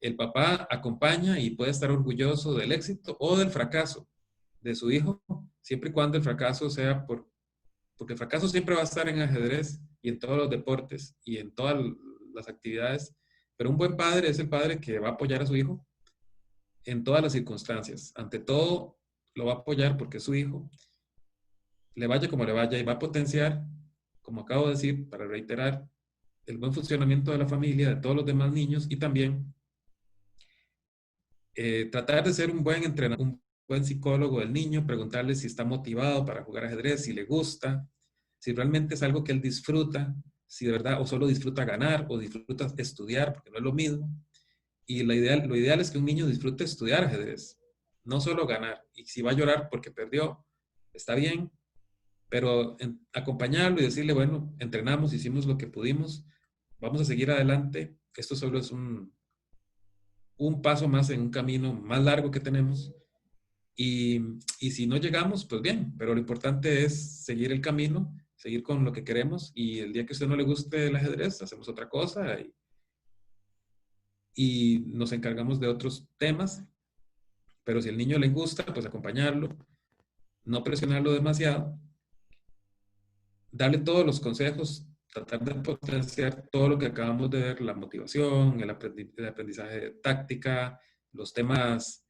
Speaker 2: El papá acompaña y puede estar orgulloso del éxito o del fracaso de su hijo, siempre y cuando el fracaso sea porque el fracaso siempre va a estar en ajedrez y en todos los deportes y en todas las actividades, pero un buen padre es el padre que va a apoyar a su hijo en todas las circunstancias. Ante todo, lo va a apoyar porque es su hijo, le vaya como le vaya, y va a potenciar, como acabo de decir, para reiterar, el buen funcionamiento de la familia, de todos los demás niños y también tratar de ser un buen entrenador, un buen psicólogo del niño, preguntarle si está motivado para jugar ajedrez, si le gusta, si realmente es algo que él disfruta, si de verdad o solo disfruta ganar o disfruta estudiar, porque no es lo mismo. Y lo ideal es que un niño disfrute estudiar ajedrez, no solo ganar. Y si va a llorar porque perdió, está bien, pero acompañarlo y decirle, bueno, entrenamos, hicimos lo que pudimos, vamos a seguir adelante. Esto solo es un paso más en un camino más largo que tenemos. Y si no llegamos, pues bien, pero lo importante es seguir el camino, seguir con lo que queremos y el día que a usted no le guste el ajedrez, hacemos otra cosa y nos encargamos de otros temas, pero si al niño le gusta, pues acompañarlo, no presionarlo demasiado, darle todos los consejos, tratar de potenciar todo lo que acabamos de ver, la motivación, el aprendizaje de táctica, los temas,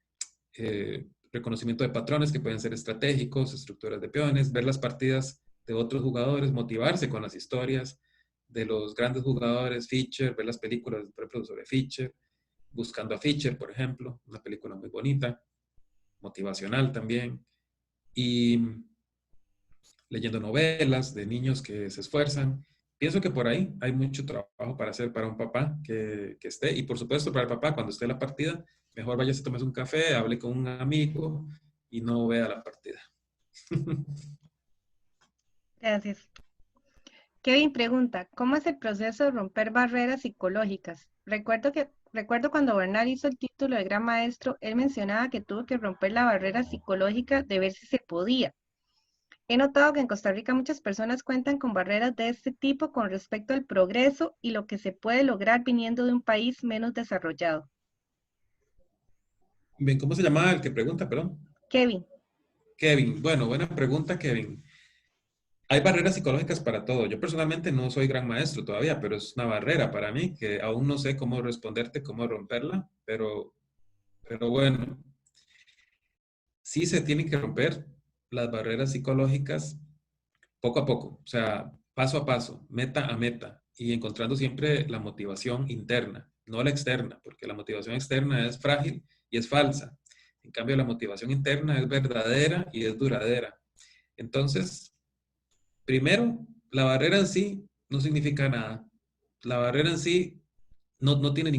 Speaker 2: reconocimiento de patrones que pueden ser estratégicos, estructuras de peones, ver las partidas de otros jugadores, motivarse con las historias de los grandes jugadores, Fischer, ver las películas, por ejemplo, sobre Fischer, Buscando a Fischer, por ejemplo, una película muy bonita, motivacional también, y leyendo novelas de niños que se esfuerzan. Pienso que por ahí hay mucho trabajo para hacer para un papá que esté, y por supuesto para el papá, cuando esté la partida, mejor vaya a tomarse un café, hable con un amigo y no vea la partida.
Speaker 1: Gracias. Kevin pregunta, ¿cómo es el proceso de romper barreras psicológicas? Recuerdo cuando Bernal hizo el título de Gran Maestro, él mencionaba que tuvo que romper la barrera psicológica de ver si se podía. He notado que en Costa Rica muchas personas cuentan con barreras de este tipo con respecto al progreso y lo que se puede lograr viniendo de un país menos desarrollado.
Speaker 2: Bien, ¿cómo se llamaba el que pregunta, perdón?
Speaker 1: Kevin.
Speaker 2: Kevin. Bueno, buena pregunta, Kevin. Hay barreras psicológicas para todo. Yo personalmente no soy gran maestro todavía, pero es una barrera para mí que aún no sé cómo responderte, cómo romperla, pero bueno, sí se tienen que romper las barreras psicológicas poco a poco, o sea, paso a paso, meta a meta, y encontrando siempre la motivación interna, no la externa, porque la motivación externa es frágil y es falsa. En cambio, la motivación interna es verdadera y es duradera. Entonces, primero, la barrera en sí no significa nada. La barrera en sí no tiene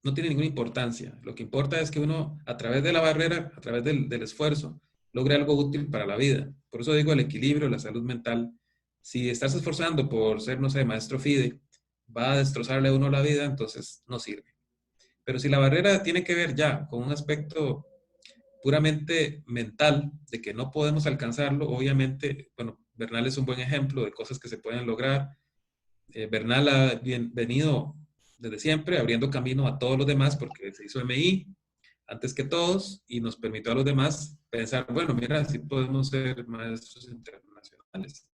Speaker 2: no tiene ninguna importancia. Lo que importa es que uno, a través de la barrera, a través del esfuerzo, logre algo útil para la vida. Por eso digo el equilibrio, la salud mental. Si estás esforzando por ser, no sé, maestro FIDE, va a destrozarle a uno la vida, entonces no sirve. Pero si la barrera tiene que ver ya con un aspecto puramente mental, de que no podemos alcanzarlo, obviamente, bueno, Bernal es un buen ejemplo de cosas que se pueden lograr. Bernal ha venido desde siempre abriendo camino a todos los demás porque se hizo MI antes que todos y nos permitió a los demás pensar, bueno, mira, sí podemos ser maestros internacionales.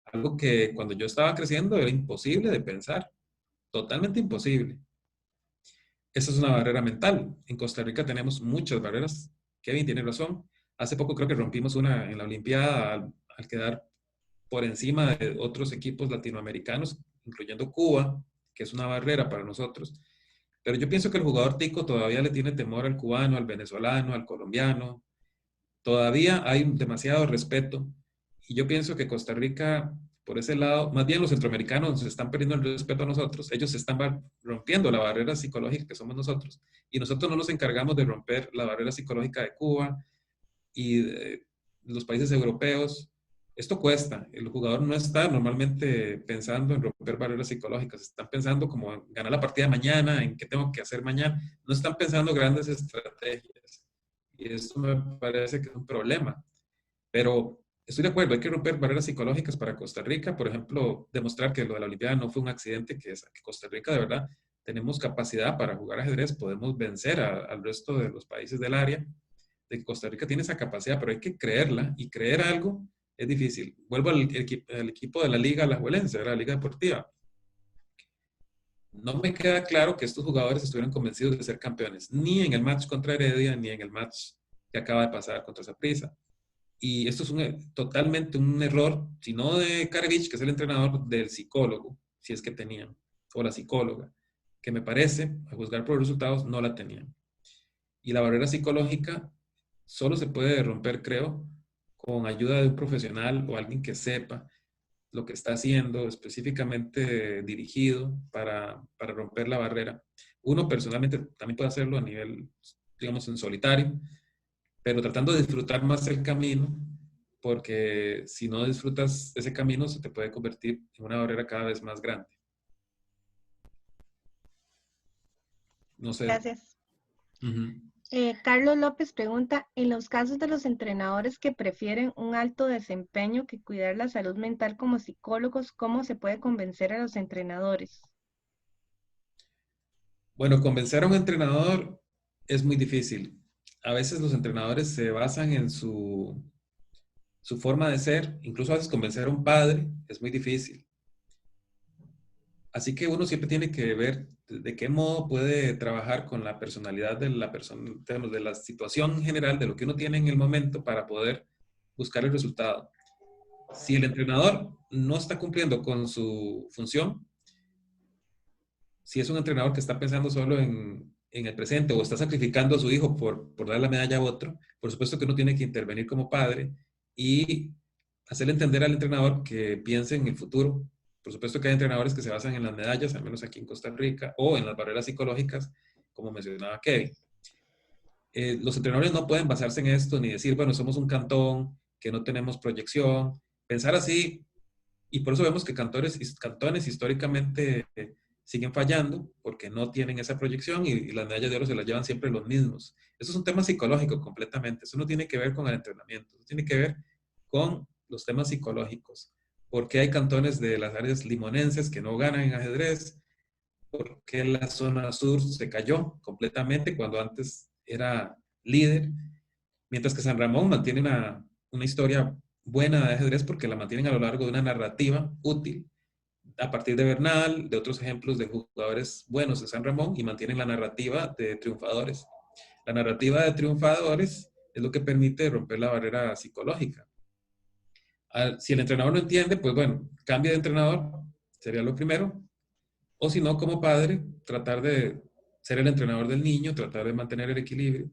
Speaker 2: Algo que cuando yo estaba creciendo era imposible de pensar, totalmente imposible. Esa es una barrera mental. En Costa Rica tenemos muchas barreras. Kevin tiene razón. Hace poco creo que rompimos una en la Olimpiada al quedar por encima de otros equipos latinoamericanos, incluyendo Cuba, que es una barrera para nosotros. Pero yo pienso que el jugador tico todavía le tiene temor al cubano, al venezolano, al colombiano. Todavía hay demasiado respeto. Y yo pienso que Costa Rica, por ese lado, más bien los centroamericanos se están perdiendo el respeto a nosotros. Ellos se están rompiendo la barrera psicológica que somos nosotros. Y nosotros no nos encargamos de romper la barrera psicológica de Cuba y de los países europeos. Esto cuesta. El jugador no está normalmente pensando en romper barreras psicológicas. Están pensando como en ganar la partida de mañana, en qué tengo que hacer mañana. No están pensando grandes estrategias. Y esto me parece que es un problema. Pero estoy de acuerdo, hay que romper barreras psicológicas para Costa Rica. Por ejemplo, demostrar que lo de la Olimpiada no fue un accidente, que Costa Rica de verdad tenemos capacidad para jugar ajedrez, podemos vencer al resto de los países del área, de que Costa Rica tiene esa capacidad, pero hay que creerla y creer algo es difícil. Vuelvo al equipo de la Liga Alajuelense, la Liga Deportiva. No me queda claro que estos jugadores estuvieran convencidos de ser campeones, ni en el match contra Heredia, ni en el match que acaba de pasar contra Saprissa. Y esto es totalmente un error, si no de Karevich, que es el entrenador, del psicólogo, si es que tenían, o la psicóloga, que me parece, a juzgar por los resultados, no la tenían. Y la barrera psicológica solo se puede romper, creo, con ayuda de un profesional o alguien que sepa lo que está haciendo, específicamente dirigido para romper la barrera. Uno personalmente también puede hacerlo a nivel, digamos, en solitario, pero tratando de disfrutar más el camino, porque si no disfrutas ese camino, se te puede convertir en una barrera cada vez más grande. No sé.
Speaker 1: Gracias.
Speaker 2: Uh-huh.
Speaker 1: Carlos López pregunta, en los casos de los entrenadores que prefieren un alto desempeño que cuidar la salud mental como psicólogos, ¿cómo se puede convencer a los entrenadores?
Speaker 2: Bueno, convencer a un entrenador es muy difícil. A veces los entrenadores se basan en su forma de ser, incluso a veces convencer a un padre es muy difícil. Así que uno siempre tiene que ver de qué modo puede trabajar con la personalidad de la persona, de la situación general, de lo que uno tiene en el momento para poder buscar el resultado. Si el entrenador no está cumpliendo con su función, si es un entrenador que está pensando solo en el presente o está sacrificando a su hijo por dar la medalla a otro, por supuesto que uno tiene que intervenir como padre y hacerle entender al entrenador que piense en el futuro. Por supuesto que hay entrenadores que se basan en las medallas, al menos aquí en Costa Rica, o en las barreras psicológicas, como mencionaba Kevin. Los entrenadores no pueden basarse en esto ni decir, bueno, somos un cantón, que no tenemos proyección. Pensar así, y por eso vemos que cantones históricamente siguen fallando porque no tienen esa proyección y las medallas de oro se las llevan siempre los mismos. Eso es un tema psicológico completamente. Eso no tiene que ver con el entrenamiento, eso tiene que ver con los temas psicológicos. ¿Por qué hay cantones de las áreas limonenses que no ganan en ajedrez? ¿Por qué la zona sur se cayó completamente cuando antes era líder, mientras que San Ramón mantiene una historia buena de ajedrez porque la mantienen a lo largo de una narrativa útil, a partir de Bernal, de otros ejemplos de jugadores buenos de San Ramón, y mantienen la narrativa de triunfadores. La narrativa de triunfadores es lo que permite romper la barrera psicológica. Si el entrenador no entiende, pues bueno, cambia de entrenador, sería lo primero. O si no, como padre, tratar de ser el entrenador del niño, tratar de mantener el equilibrio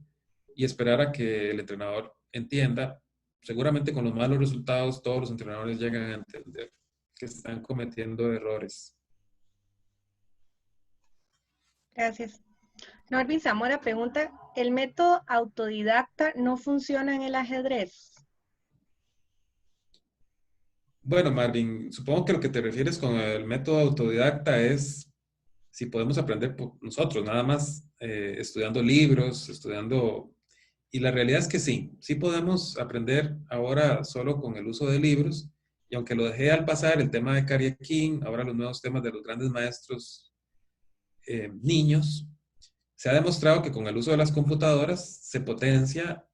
Speaker 2: y esperar a que el entrenador entienda. Seguramente con los malos resultados todos los entrenadores llegan a entender que están cometiendo errores.
Speaker 1: Gracias. Norvin Zamora pregunta, ¿el método autodidacta no funciona en el ajedrez?
Speaker 2: Bueno, Marvin, supongo que lo que te refieres con el método autodidacta es si podemos aprender por nosotros, nada más estudiando libros, estudiando... Y la realidad es que sí podemos aprender ahora solo con el uso de libros. Y aunque lo dejé al pasar, el tema de Caria King, ahora los nuevos temas de los grandes maestros niños, se ha demostrado que con el uso de las computadoras se potencia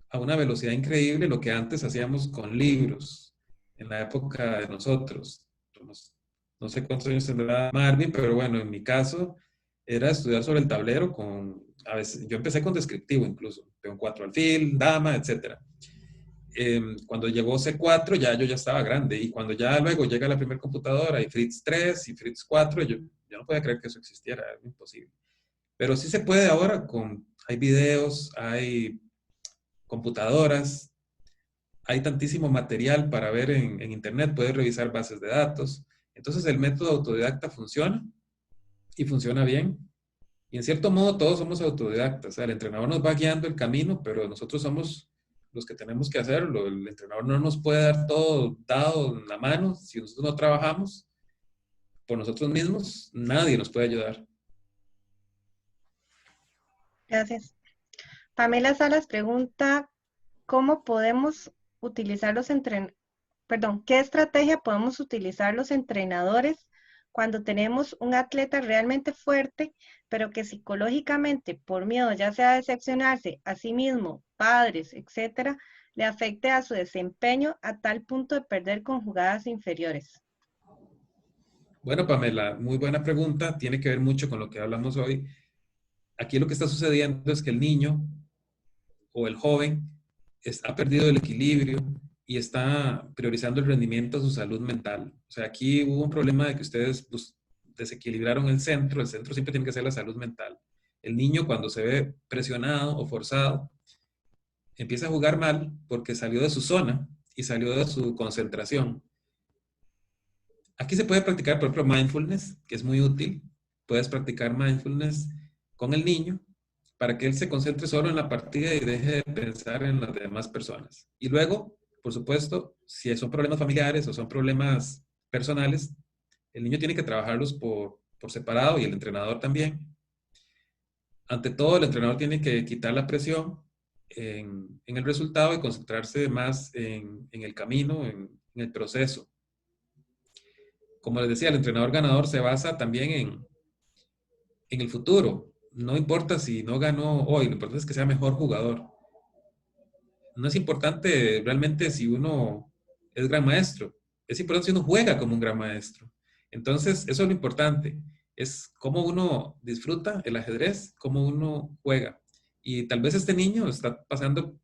Speaker 2: a una velocidad increíble lo que antes hacíamos con libros en la época de nosotros. No sé cuántos años tendrá Marvin, pero bueno, en mi caso era estudiar sobre el tablero con, a veces, yo empecé con descriptivo incluso, peón 4 alfil, dama, etc. Cuando llegó C4 yo ya estaba grande y cuando ya luego llega la primera computadora y Fritz 3 y Fritz 4, yo no podía creer que eso existiera, era imposible. Pero sí se puede ahora, hay videos, hay computadoras, hay tantísimo material para ver en internet, puedes revisar bases de datos. Entonces el método autodidacta funciona y funciona bien. Y en cierto modo todos somos autodidactas. O sea, el entrenador nos va guiando el camino, pero nosotros somos los que tenemos que hacerlo. El entrenador no nos puede dar todo dado en la mano. Si nosotros no trabajamos por nosotros mismos, nadie nos puede ayudar.
Speaker 1: Gracias. Pamela Salas pregunta, ¿cómo podemos utilizar ¿qué estrategia podemos utilizar los entrenadores cuando tenemos un atleta realmente fuerte, pero que psicológicamente, por miedo ya sea a decepcionarse a sí mismo, padres, etcétera, le afecte a su desempeño a tal punto de perder con jugadas inferiores?
Speaker 2: Bueno, Pamela, muy buena pregunta. Tiene que ver mucho con lo que hablamos hoy. Aquí lo que está sucediendo es que el niño o el joven ha perdido el equilibrio y está priorizando el rendimiento de su salud mental. O sea, aquí hubo un problema de que ustedes desequilibraron el centro siempre tiene que ser la salud mental. El niño cuando se ve presionado o forzado, empieza a jugar mal porque salió de su zona y salió de su concentración. Aquí se puede practicar, por ejemplo, mindfulness, que es muy útil. Puedes practicar mindfulness con el niño para que él se concentre solo en la partida y deje de pensar en las demás personas. Y luego, por supuesto, si son problemas familiares o son problemas personales, el niño tiene que trabajarlos por separado y el entrenador también. Ante todo, el entrenador tiene que quitar la presión en el resultado y concentrarse más en el camino, en el proceso. Como les decía, el entrenador ganador se basa también en el futuro. No importa si no ganó hoy, lo importante es que sea mejor jugador. No es importante realmente si uno es gran maestro, es importante si uno juega como un gran maestro. Entonces, eso es lo importante, es cómo uno disfruta el ajedrez, cómo uno juega. Y tal vez este niño está pasando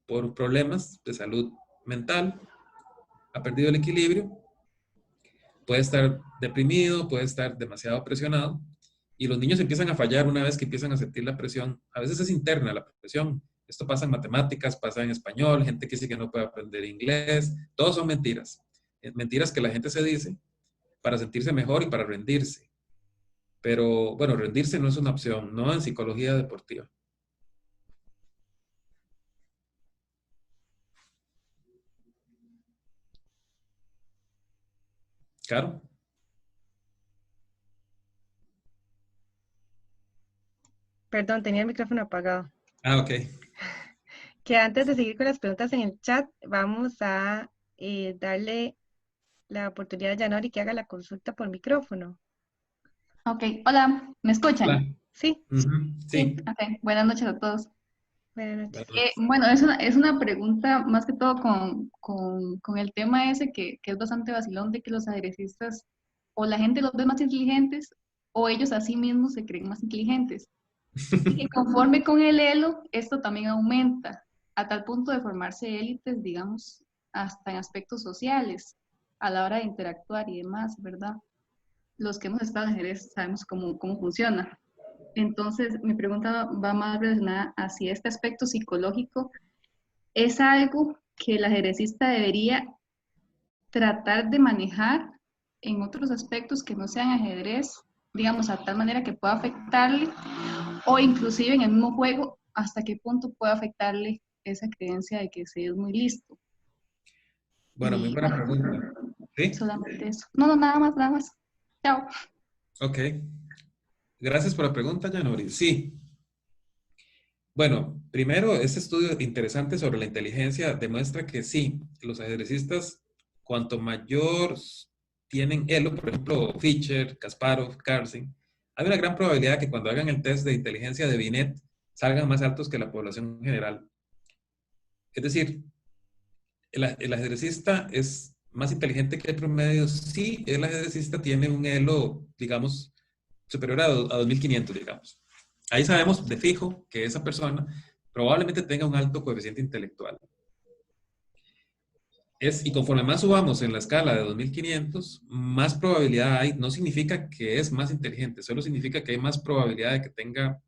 Speaker 2: por problemas de salud mental, ha perdido el equilibrio, puede estar deprimido, puede estar demasiado presionado, y los niños empiezan a fallar una vez que empiezan a sentir la presión. A veces es interna la presión. Esto pasa en matemáticas, pasa en español, gente que dice que no puede aprender inglés. Todos son mentiras. Mentiras que la gente se dice para sentirse mejor y para rendirse. Pero bueno, rendirse no es una opción, no en psicología deportiva. Claro.
Speaker 1: Perdón, tenía el micrófono apagado.
Speaker 2: Ah, ok.
Speaker 1: Que antes de seguir con las preguntas en el chat, vamos a darle la oportunidad a Yanori que haga la consulta por micrófono.
Speaker 4: Ok, hola, ¿me escuchan?
Speaker 2: Hola.
Speaker 1: Sí,
Speaker 2: Sí.
Speaker 4: Ok. Buenas noches a todos.
Speaker 1: buenas noches.
Speaker 4: Bueno, es una pregunta más que todo con el tema ese que es bastante vacilón de que los ajedrecistas o la gente los ve más inteligentes o ellos a sí mismos se creen más inteligentes. Y que conforme con el elo, esto también aumenta a tal punto de formarse élites, digamos, hasta en aspectos sociales, a la hora de interactuar y demás, ¿verdad? Los que hemos estado en ajedrez sabemos cómo funciona. Entonces, mi pregunta va más relacionada a si este aspecto psicológico es algo que el ajedrecista debería tratar de manejar en otros aspectos que no sean ajedrez, digamos, a tal manera que pueda afectarle, o inclusive en el mismo juego, hasta qué punto puede afectarle esa creencia de que se es muy listo.
Speaker 2: Bueno, muy
Speaker 4: Y
Speaker 2: buena
Speaker 4: bueno,
Speaker 2: pregunta. ¿Sí?
Speaker 4: solamente eso. No, nada más, nada más. Chao.
Speaker 2: Ok. Gracias por la pregunta, Yanori. Sí. Bueno, primero, este estudio interesante sobre la inteligencia demuestra que sí, los ajedrecistas, cuanto mayor tienen elo, por ejemplo, Fischer, Kasparov, Carlsen, hay una gran probabilidad que cuando hagan el test de inteligencia de Binet salgan más altos que la población general. Es decir, el ajedrecista es más inteligente que el promedio si el ajedrecista tiene un elo, digamos, superior a 2500, digamos. Ahí sabemos de fijo que esa persona probablemente tenga un alto coeficiente intelectual. Y conforme más subamos en la escala de 2500, más probabilidad hay. No significa que es más inteligente, solo significa que hay más probabilidad de que tenga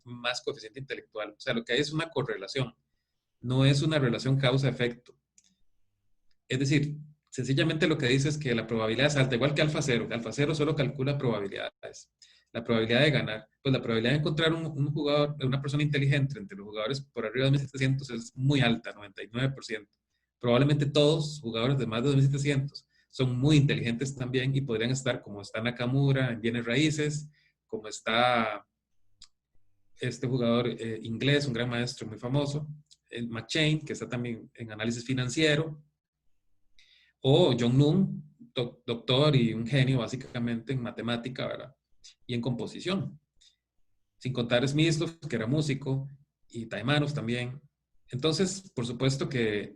Speaker 2: más coeficiente intelectual. O sea, lo que hay es una correlación, no es una relación causa-efecto. Es decir, sencillamente lo que dice es que la probabilidad es alta, igual que alfa cero. Alfa cero solo calcula probabilidades. La probabilidad de ganar, pues la probabilidad de encontrar un jugador, una persona inteligente entre los jugadores por arriba de 1700 es muy alta, 99%. Probablemente todos jugadores de más de 2700 son muy inteligentes también y podrían estar como está Nakamura en bienes raíces, como está este jugador inglés, un gran maestro muy famoso, el McShane, que está también en análisis financiero, o John Noon, doctor y un genio básicamente en matemática, ¿verdad? Y en composición. Sin contar Smyslov, que era músico, y Taimanos también. Entonces, por supuesto que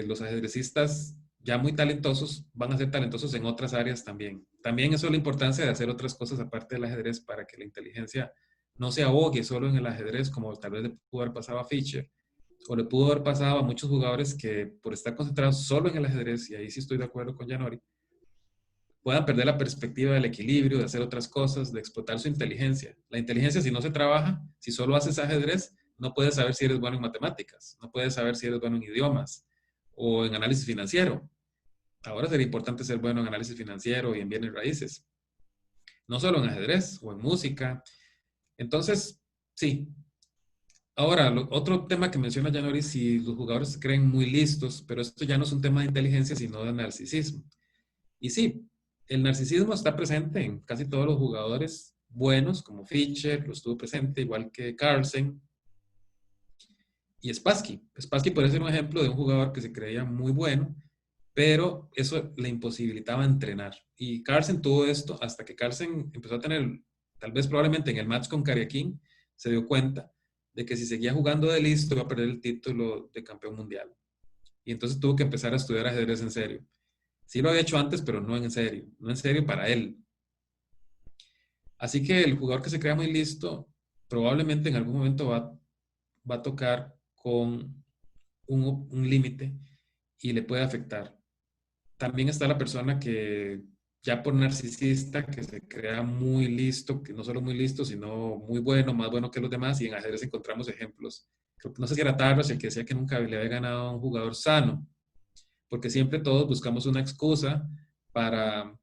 Speaker 2: los ajedrecistas ya muy talentosos van a ser talentosos en otras áreas también. También eso es la importancia de hacer otras cosas aparte del ajedrez para que la inteligencia no se ahogue solo en el ajedrez, como tal vez le pudo haber pasado a Fischer, o le pudo haber pasado a muchos jugadores que por estar concentrados solo en el ajedrez, y ahí sí estoy de acuerdo con Yanori, puedan perder la perspectiva del equilibrio, de hacer otras cosas, de explotar su inteligencia. La inteligencia, si no se trabaja, si solo haces ajedrez, no puedes saber si eres bueno en matemáticas, no puedes saber si eres bueno en idiomas o en análisis financiero. Ahora sería importante ser bueno en análisis financiero y en bienes raíces, no solo en ajedrez o en música. Entonces, sí. Ahora, otro tema que menciona Yanori, si los jugadores se creen muy listos, pero esto ya no es un tema de inteligencia, sino de narcisismo. Y sí, el narcisismo está presente en casi todos los jugadores buenos, como Fischer, lo estuvo presente, igual que Carlsen y Spassky. Spassky puede ser un ejemplo de un jugador que se creía muy bueno, pero eso le imposibilitaba entrenar. Y Carlsen tuvo esto hasta que Carlsen empezó a tener, tal vez probablemente en el match con Karyakin, se dio cuenta de que si seguía jugando de listo iba a perder el título de campeón mundial. Y entonces tuvo que empezar a estudiar ajedrez en serio. Sí lo había hecho antes, pero no en serio, no en serio para él. Así que el jugador que se crea muy listo probablemente en algún momento va a tocar con un límite y le puede afectar. También está la persona que ya por narcisista, que se crea muy listo, que no solo muy listo, sino muy bueno, más bueno que los demás, y en ajedrez encontramos ejemplos. No sé si era Tarras el que decía que nunca le había ganado a un jugador sano, porque siempre todos buscamos una excusa para,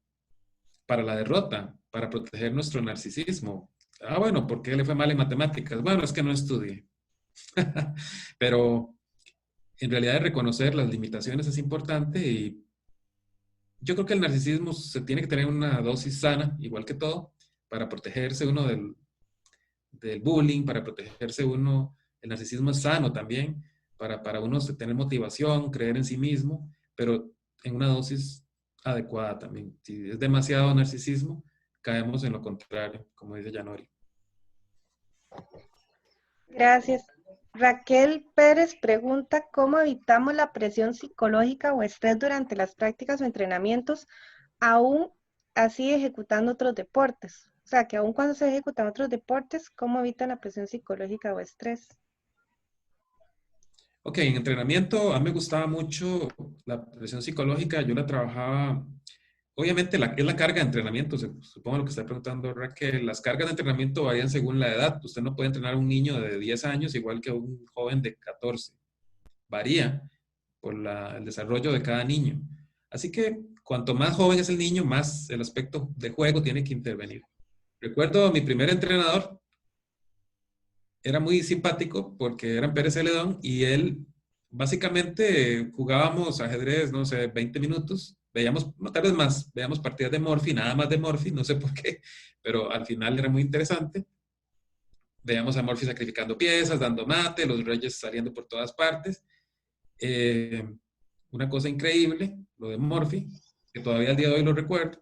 Speaker 2: para la derrota, para proteger nuestro narcisismo. Ah, bueno, ¿por qué le fue mal en matemáticas? Bueno, es que no estudié. Pero en realidad reconocer las limitaciones es importante y yo creo que el narcisismo se tiene que tener una dosis sana, igual que todo, para protegerse uno del bullying, para protegerse uno, el narcisismo es sano también, para uno tener motivación, creer en sí mismo, pero en una dosis adecuada también. Si es demasiado narcisismo, caemos en lo contrario, como dice Yanori.
Speaker 1: Gracias. Raquel Pérez pregunta, ¿cómo evitamos la presión psicológica o estrés durante las prácticas o entrenamientos, aún así ejecutando otros deportes? O sea, que aún cuando se ejecutan otros deportes, ¿cómo evitan la presión psicológica o estrés?
Speaker 2: Ok, en entrenamiento a mí me gustaba mucho la presión psicológica, yo la trabajaba, obviamente es la carga de entrenamiento, supongo lo que está preguntando Raquel, las cargas de entrenamiento varían según la edad, usted no puede entrenar a un niño de 10 años igual que a un joven de 14, varía por el desarrollo de cada niño. Así que cuanto más joven es el niño, más el aspecto de juego tiene que intervenir. Recuerdo mi primer entrenador, era muy simpático porque era en Pérez Celedón y él básicamente jugábamos ajedrez, no sé, 20 minutos, veíamos, no tal vez más, veíamos partidas de Morphy, nada más de Morphy, no sé por qué, pero al final era muy interesante. Veíamos a Morphy sacrificando piezas, dando mate, los reyes saliendo por todas partes. Eh, una cosa increíble, lo de Morphy, que todavía al día de hoy lo recuerdo.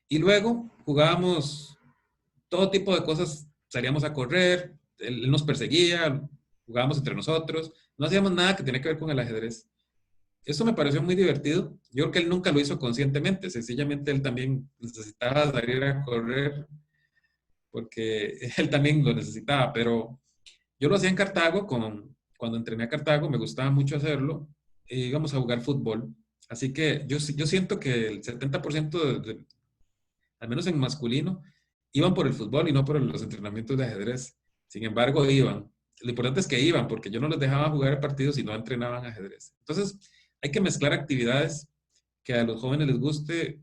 Speaker 2: Y luego jugábamos todo tipo de cosas, salíamos a correr, él nos perseguía, jugábamos entre nosotros, no hacíamos nada que tenía que ver con el ajedrez. Eso me pareció muy divertido. Yo creo que él nunca lo hizo conscientemente, sencillamente él también necesitaba salir a correr porque él también lo necesitaba, pero yo lo hacía en Cartago, cuando entrené a Cartago, me gustaba mucho hacerlo, e íbamos a jugar fútbol. Así que yo siento que el 70% al menos en masculino, iban por el fútbol y no por los entrenamientos de ajedrez. Sin embargo, iban. Lo importante es que iban, porque yo no les dejaba jugar partidos y no entrenaban ajedrez. Entonces, hay que mezclar actividades que a los jóvenes les guste.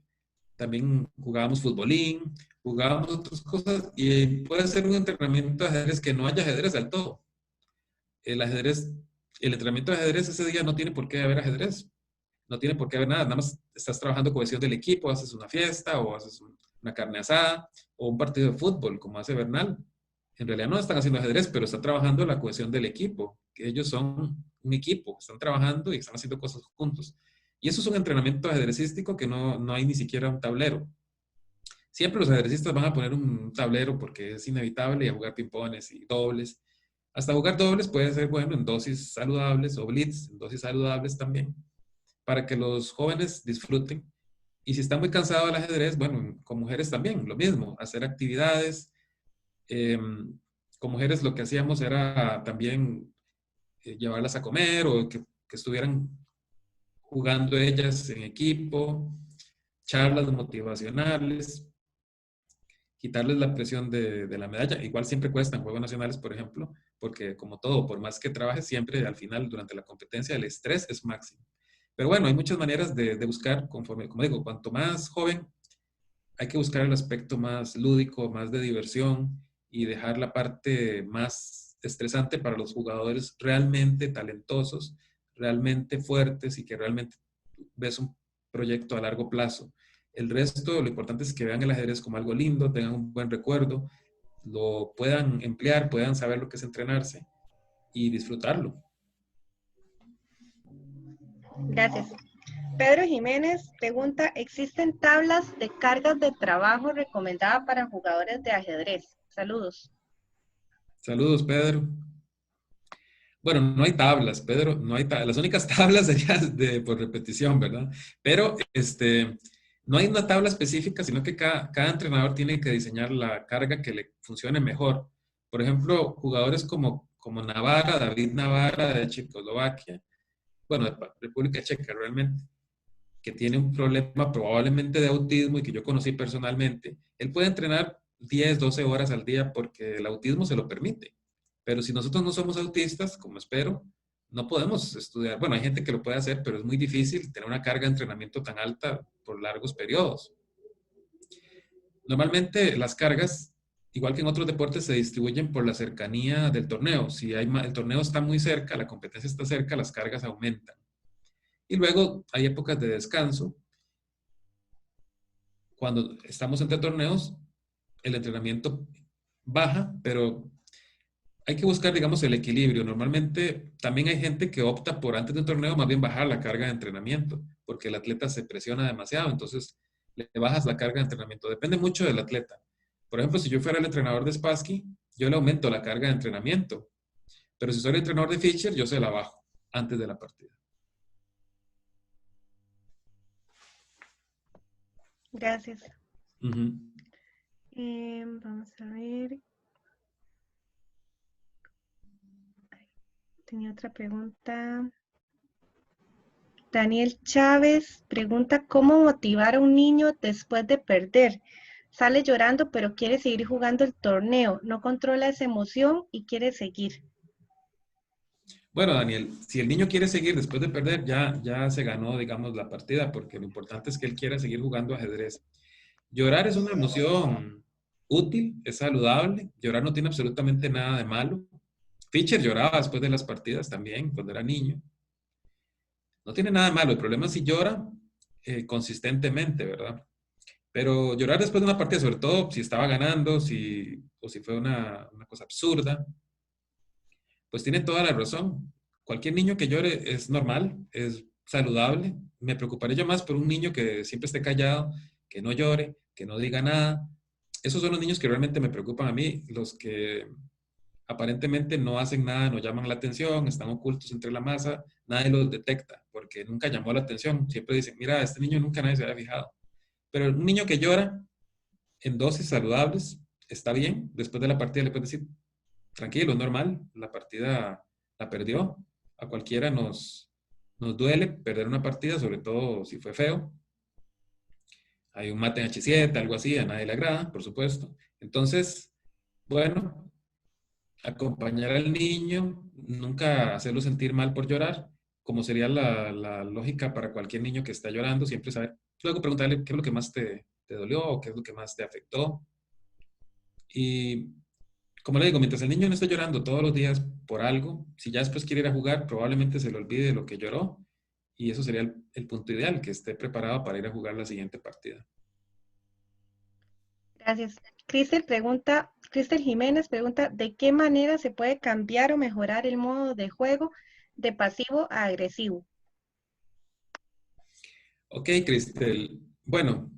Speaker 2: También jugábamos futbolín, jugábamos otras cosas y puede ser un entrenamiento de ajedrez que no haya ajedrez del todo. El ajedrez, el entrenamiento de ajedrez ese día no tiene por qué haber ajedrez. No tiene por qué haber nada, nada más estás trabajando cohesión del equipo, haces una fiesta o haces una carne asada o un partido de fútbol, como hace Bernal. En realidad no están haciendo ajedrez, pero están trabajando la cohesión del equipo, que ellos son un equipo, están trabajando y están haciendo cosas juntos. Y eso es un entrenamiento ajedrecístico que no hay ni siquiera un tablero. Siempre los ajedrecistas van a poner un tablero porque es inevitable y a jugar ping-pongs y dobles. Hasta jugar dobles puede ser bueno en dosis saludables o blitz, en dosis saludables también, para que los jóvenes disfruten. Y si están muy cansados del ajedrez, bueno, con mujeres también, lo mismo, hacer actividades. Con mujeres lo que hacíamos era también llevarlas a comer o que estuvieran jugando ellas en equipo, charlas motivacionales, quitarles la presión de la medalla. Igual siempre cuesta en Juegos Nacionales, por ejemplo, porque como todo, por más que trabajes, siempre al final, durante la competencia, el estrés es máximo. Pero bueno, hay muchas maneras de buscar, conforme, como digo, cuanto más joven, hay que buscar el aspecto más lúdico, más de diversión y dejar la parte más estresante para los jugadores realmente talentosos, realmente fuertes y que realmente ves un proyecto a largo plazo. El resto, lo importante es que vean el ajedrez como algo lindo, tengan un buen recuerdo, lo puedan emplear, puedan saber lo que es entrenarse y disfrutarlo.
Speaker 1: Gracias. Pedro Jiménez pregunta, ¿existen tablas de cargas de trabajo recomendadas para jugadores de ajedrez? Saludos.
Speaker 2: Saludos, Pedro. Bueno, no hay tablas, Pedro, no hay tablas. Las únicas tablas serían por repetición, ¿verdad? Pero no hay una tabla específica, sino que cada entrenador tiene que diseñar la carga que le funcione mejor. Por ejemplo, jugadores como Navarra, David Navarra de Checoslovaquia, bueno, de República Checa realmente, que tiene un problema probablemente de autismo y que yo conocí personalmente, él puede entrenar 10, 12 horas al día porque el autismo se lo permite. Pero si nosotros no somos autistas, como espero, no podemos estudiar. Bueno, hay gente que lo puede hacer, pero es muy difícil tener una carga de entrenamiento tan alta por largos periodos. Normalmente las cargas, igual que en otros deportes, se distribuyen por la cercanía del torneo. Si el torneo está muy cerca, la competencia está cerca, las cargas aumentan. Y luego hay épocas de descanso. Cuando estamos entre torneos, el entrenamiento baja, pero hay que buscar, digamos, el equilibrio. Normalmente también hay gente que opta por antes de un torneo más bien bajar la carga de entrenamiento, porque el atleta se presiona demasiado, entonces le bajas la carga de entrenamiento. Depende mucho del atleta. Por ejemplo, si yo fuera el entrenador de Spassky, yo le aumento la carga de entrenamiento. Pero si soy el entrenador de Fischer, yo se la bajo antes de la partida.
Speaker 1: Gracias.
Speaker 2: Uh-huh.
Speaker 1: Vamos a ver. Tenía otra pregunta. Daniel Chávez pregunta, ¿cómo motivar a un niño después de perder? Sale llorando, pero quiere seguir jugando el torneo. No controla esa emoción y quiere seguir.
Speaker 2: Bueno, Daniel, si el niño quiere seguir después de perder, ya se ganó, digamos, la partida, porque lo importante es que él quiera seguir jugando ajedrez. Llorar es una emoción útil, es saludable. Llorar no tiene absolutamente nada de malo. Fischer lloraba después de las partidas también, cuando era niño. No tiene nada de malo. El problema es si llora consistentemente, ¿verdad? Pero llorar después de una partida, sobre todo si estaba ganando, o si fue una cosa absurda, pues tiene toda la razón. Cualquier niño que llore es normal, es saludable. Me preocuparé yo más por un niño que siempre esté callado, que no llore, que no diga nada. Esos son los niños que realmente me preocupan a mí, los que aparentemente no hacen nada, no llaman la atención, están ocultos entre la masa, nadie los detecta, porque nunca llamó la atención. Siempre dicen, mira, este niño nunca nadie se había fijado. Pero un niño que llora en dosis saludables está bien. Después de la partida le puedes decir, tranquilo, es normal, la partida la perdió. A cualquiera nos duele perder una partida, sobre todo si fue feo. Hay un mate en H7, algo así, a nadie le agrada, por supuesto. Entonces, bueno, acompañar al niño, nunca hacerlo sentir mal por llorar, como sería la lógica para cualquier niño que está llorando, siempre saber. Luego preguntarle qué es lo que más te dolió o qué es lo que más te afectó. Y como le digo, mientras el niño no esté llorando todos los días por algo, si ya después quiere ir a jugar, probablemente se le olvide lo que lloró y eso sería el punto ideal, que esté preparado para ir a jugar la siguiente partida.
Speaker 1: Gracias. Cristel Jiménez pregunta, ¿de qué manera se puede cambiar o mejorar el modo de juego de pasivo a agresivo?
Speaker 2: Ok, Cristel. Bueno,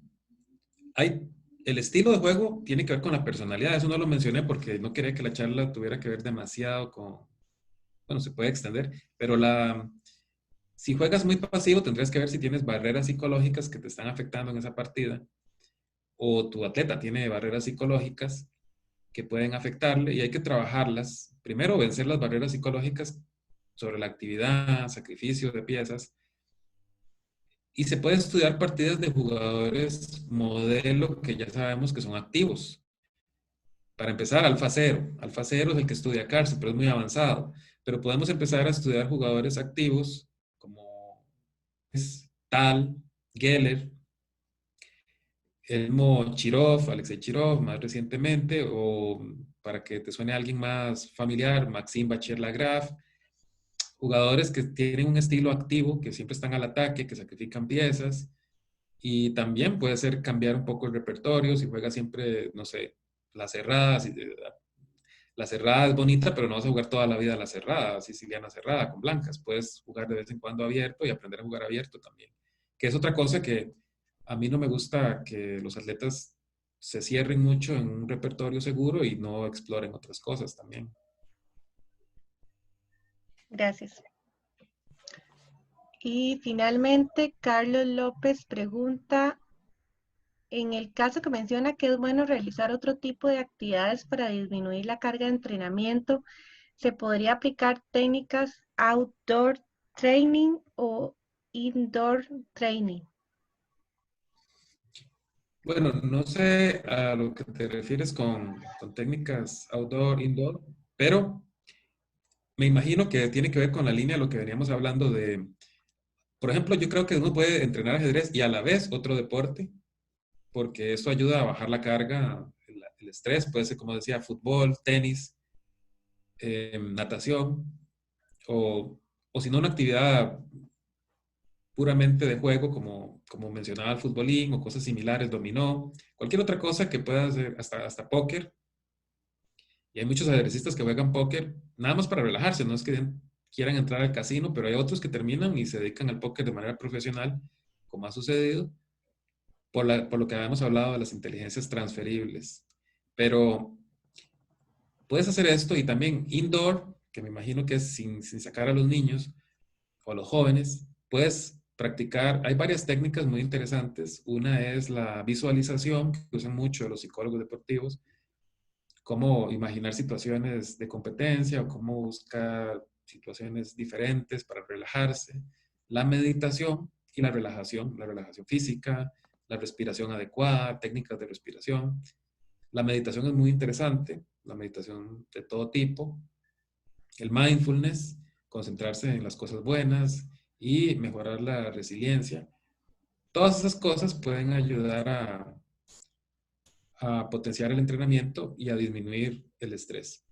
Speaker 2: el estilo de juego tiene que ver con la personalidad. Eso no lo mencioné porque no quería que la charla tuviera que ver demasiado con... Bueno, se puede extender, pero si juegas muy pasivo tendrías que ver si tienes barreras psicológicas que te están afectando en esa partida o tu atleta tiene barreras psicológicas que pueden afectarle y hay que trabajarlas. Primero, vencer las barreras psicológicas sobre la actividad, sacrificio de piezas. Y se puede estudiar partidas de jugadores modelo que ya sabemos que son activos. Para empezar, Alfa Cero. Alfa Cero es el que estudia Carson, pero es muy avanzado. Pero podemos empezar a estudiar jugadores activos como Tal, Geller, Elmo Chirov, Alexei Chirov más recientemente, o para que te suene a alguien más familiar, Maxime Bacher-Lagrave, jugadores que tienen un estilo activo, que siempre están al ataque, que sacrifican piezas, y también puede ser cambiar un poco el repertorio, si juegas siempre, no sé, la cerrada, la cerrada es bonita, pero no vas a jugar toda la vida la cerrada, siciliana cerrada, con blancas, puedes jugar de vez en cuando abierto y aprender a jugar abierto también, que es otra cosa que a mí no me gusta que los atletas se cierren mucho en un repertorio seguro y no exploren otras cosas también.
Speaker 1: Gracias. Y finalmente, Carlos López pregunta, en el caso que menciona que es bueno realizar otro tipo de actividades para disminuir la carga de entrenamiento, ¿se podría aplicar técnicas outdoor training o indoor training?
Speaker 2: Bueno, no sé a lo que te refieres con técnicas outdoor, indoor, pero me imagino que tiene que ver con la línea de lo que veníamos hablando de, por ejemplo, yo creo que uno puede entrenar ajedrez y a la vez otro deporte, porque eso ayuda a bajar la carga, el estrés, puede ser, como decía, fútbol, tenis, natación, o si no, una actividad puramente de juego, como mencionaba el futbolín o cosas similares, dominó, cualquier otra cosa que pueda hacer, hasta póker. Y hay muchos ajedrecistas que juegan póker nada más para relajarse, no es que quieran entrar al casino, pero hay otros que terminan y se dedican al póker de manera profesional, como ha sucedido, por lo que habíamos hablado de las inteligencias transferibles. Pero Puedes hacer esto y también indoor, que me imagino que es sin sacar a los niños o a los jóvenes. Puedes practicar, hay varias técnicas muy interesantes. Una es la visualización, que usan mucho los psicólogos deportivos, cómo imaginar situaciones de competencia o cómo buscar situaciones diferentes para relajarse. La meditación y la relajación física, la respiración adecuada, técnicas de respiración. La meditación es muy interesante, la meditación de todo tipo. El mindfulness, concentrarse en las cosas buenas y mejorar la resiliencia. Todas esas cosas pueden ayudar a potenciar el entrenamiento y a disminuir el estrés.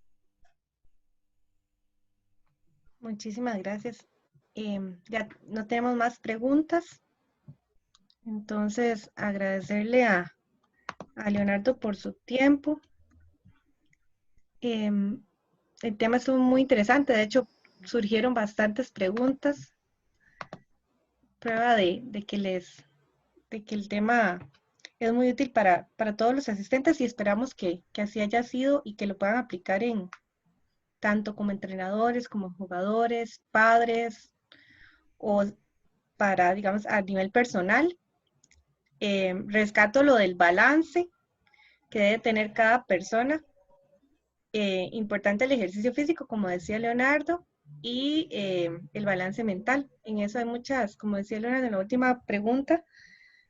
Speaker 1: Muchísimas gracias. Ya no tenemos más preguntas. Entonces, agradecerle a Leonardo por su tiempo. El tema estuvo muy interesante. De hecho, surgieron bastantes preguntas. Prueba de que el tema es muy útil para todos los asistentes y esperamos que así haya sido y que lo puedan aplicar en tanto como entrenadores, como jugadores, padres o para, digamos, a nivel personal. Rescato lo del balance que debe tener cada persona. Importante el ejercicio físico, como decía Leonardo, y el balance mental. En eso hay muchas, como decía Leonardo en la última pregunta,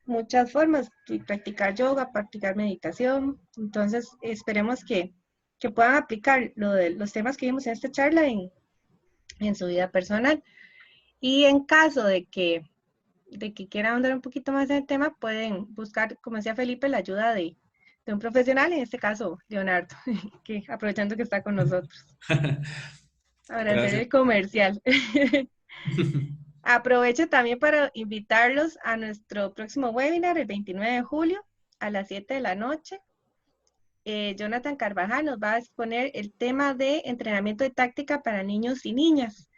Speaker 1: muchas formas, practicar yoga, practicar meditación. Entonces, esperemos que puedan aplicar los temas que vimos en esta charla en su vida personal. Y en caso de que quieran ahondar un poquito más en el tema, pueden buscar, como decía Felipe, la ayuda de un profesional, en este caso, Leonardo, que aprovechando que está con nosotros. Para hacer el comercial. Aprovecho también para invitarlos a nuestro próximo webinar, el 29 de julio, a las 7 de la noche. Jonathan Carvajal nos va a exponer el tema de entrenamiento de táctica para niños y niñas,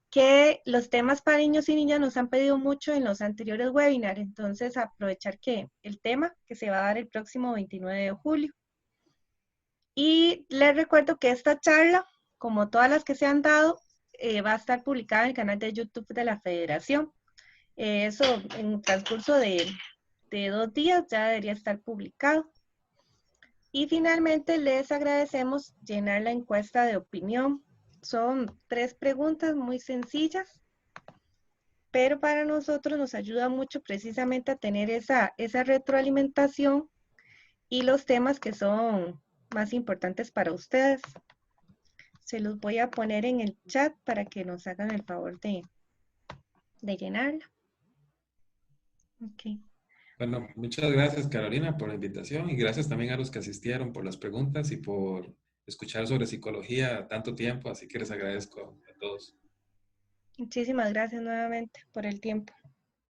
Speaker 1: que los temas para niños y niñas nos han pedido mucho en los anteriores webinars. Entonces, aprovechar que el tema que se va a dar el próximo 29 de julio. Y les recuerdo que esta charla, como todas las que se han dado, va a estar publicada en el canal de YouTube de la Federación. Eso en el transcurso de 2 días ya debería estar publicado. Y finalmente les agradecemos llenar la encuesta de opinión. Son 3 preguntas muy sencillas, pero para nosotros nos ayuda mucho precisamente a tener esa retroalimentación y los temas que son más importantes para ustedes. Se los voy a poner en el chat para que nos hagan el favor de llenarla. Ok.
Speaker 2: Bueno, muchas gracias Carolina por la invitación y gracias también a los que asistieron por las preguntas y por escuchar sobre psicología tanto tiempo, así que les agradezco a todos.
Speaker 1: Muchísimas gracias nuevamente por el tiempo.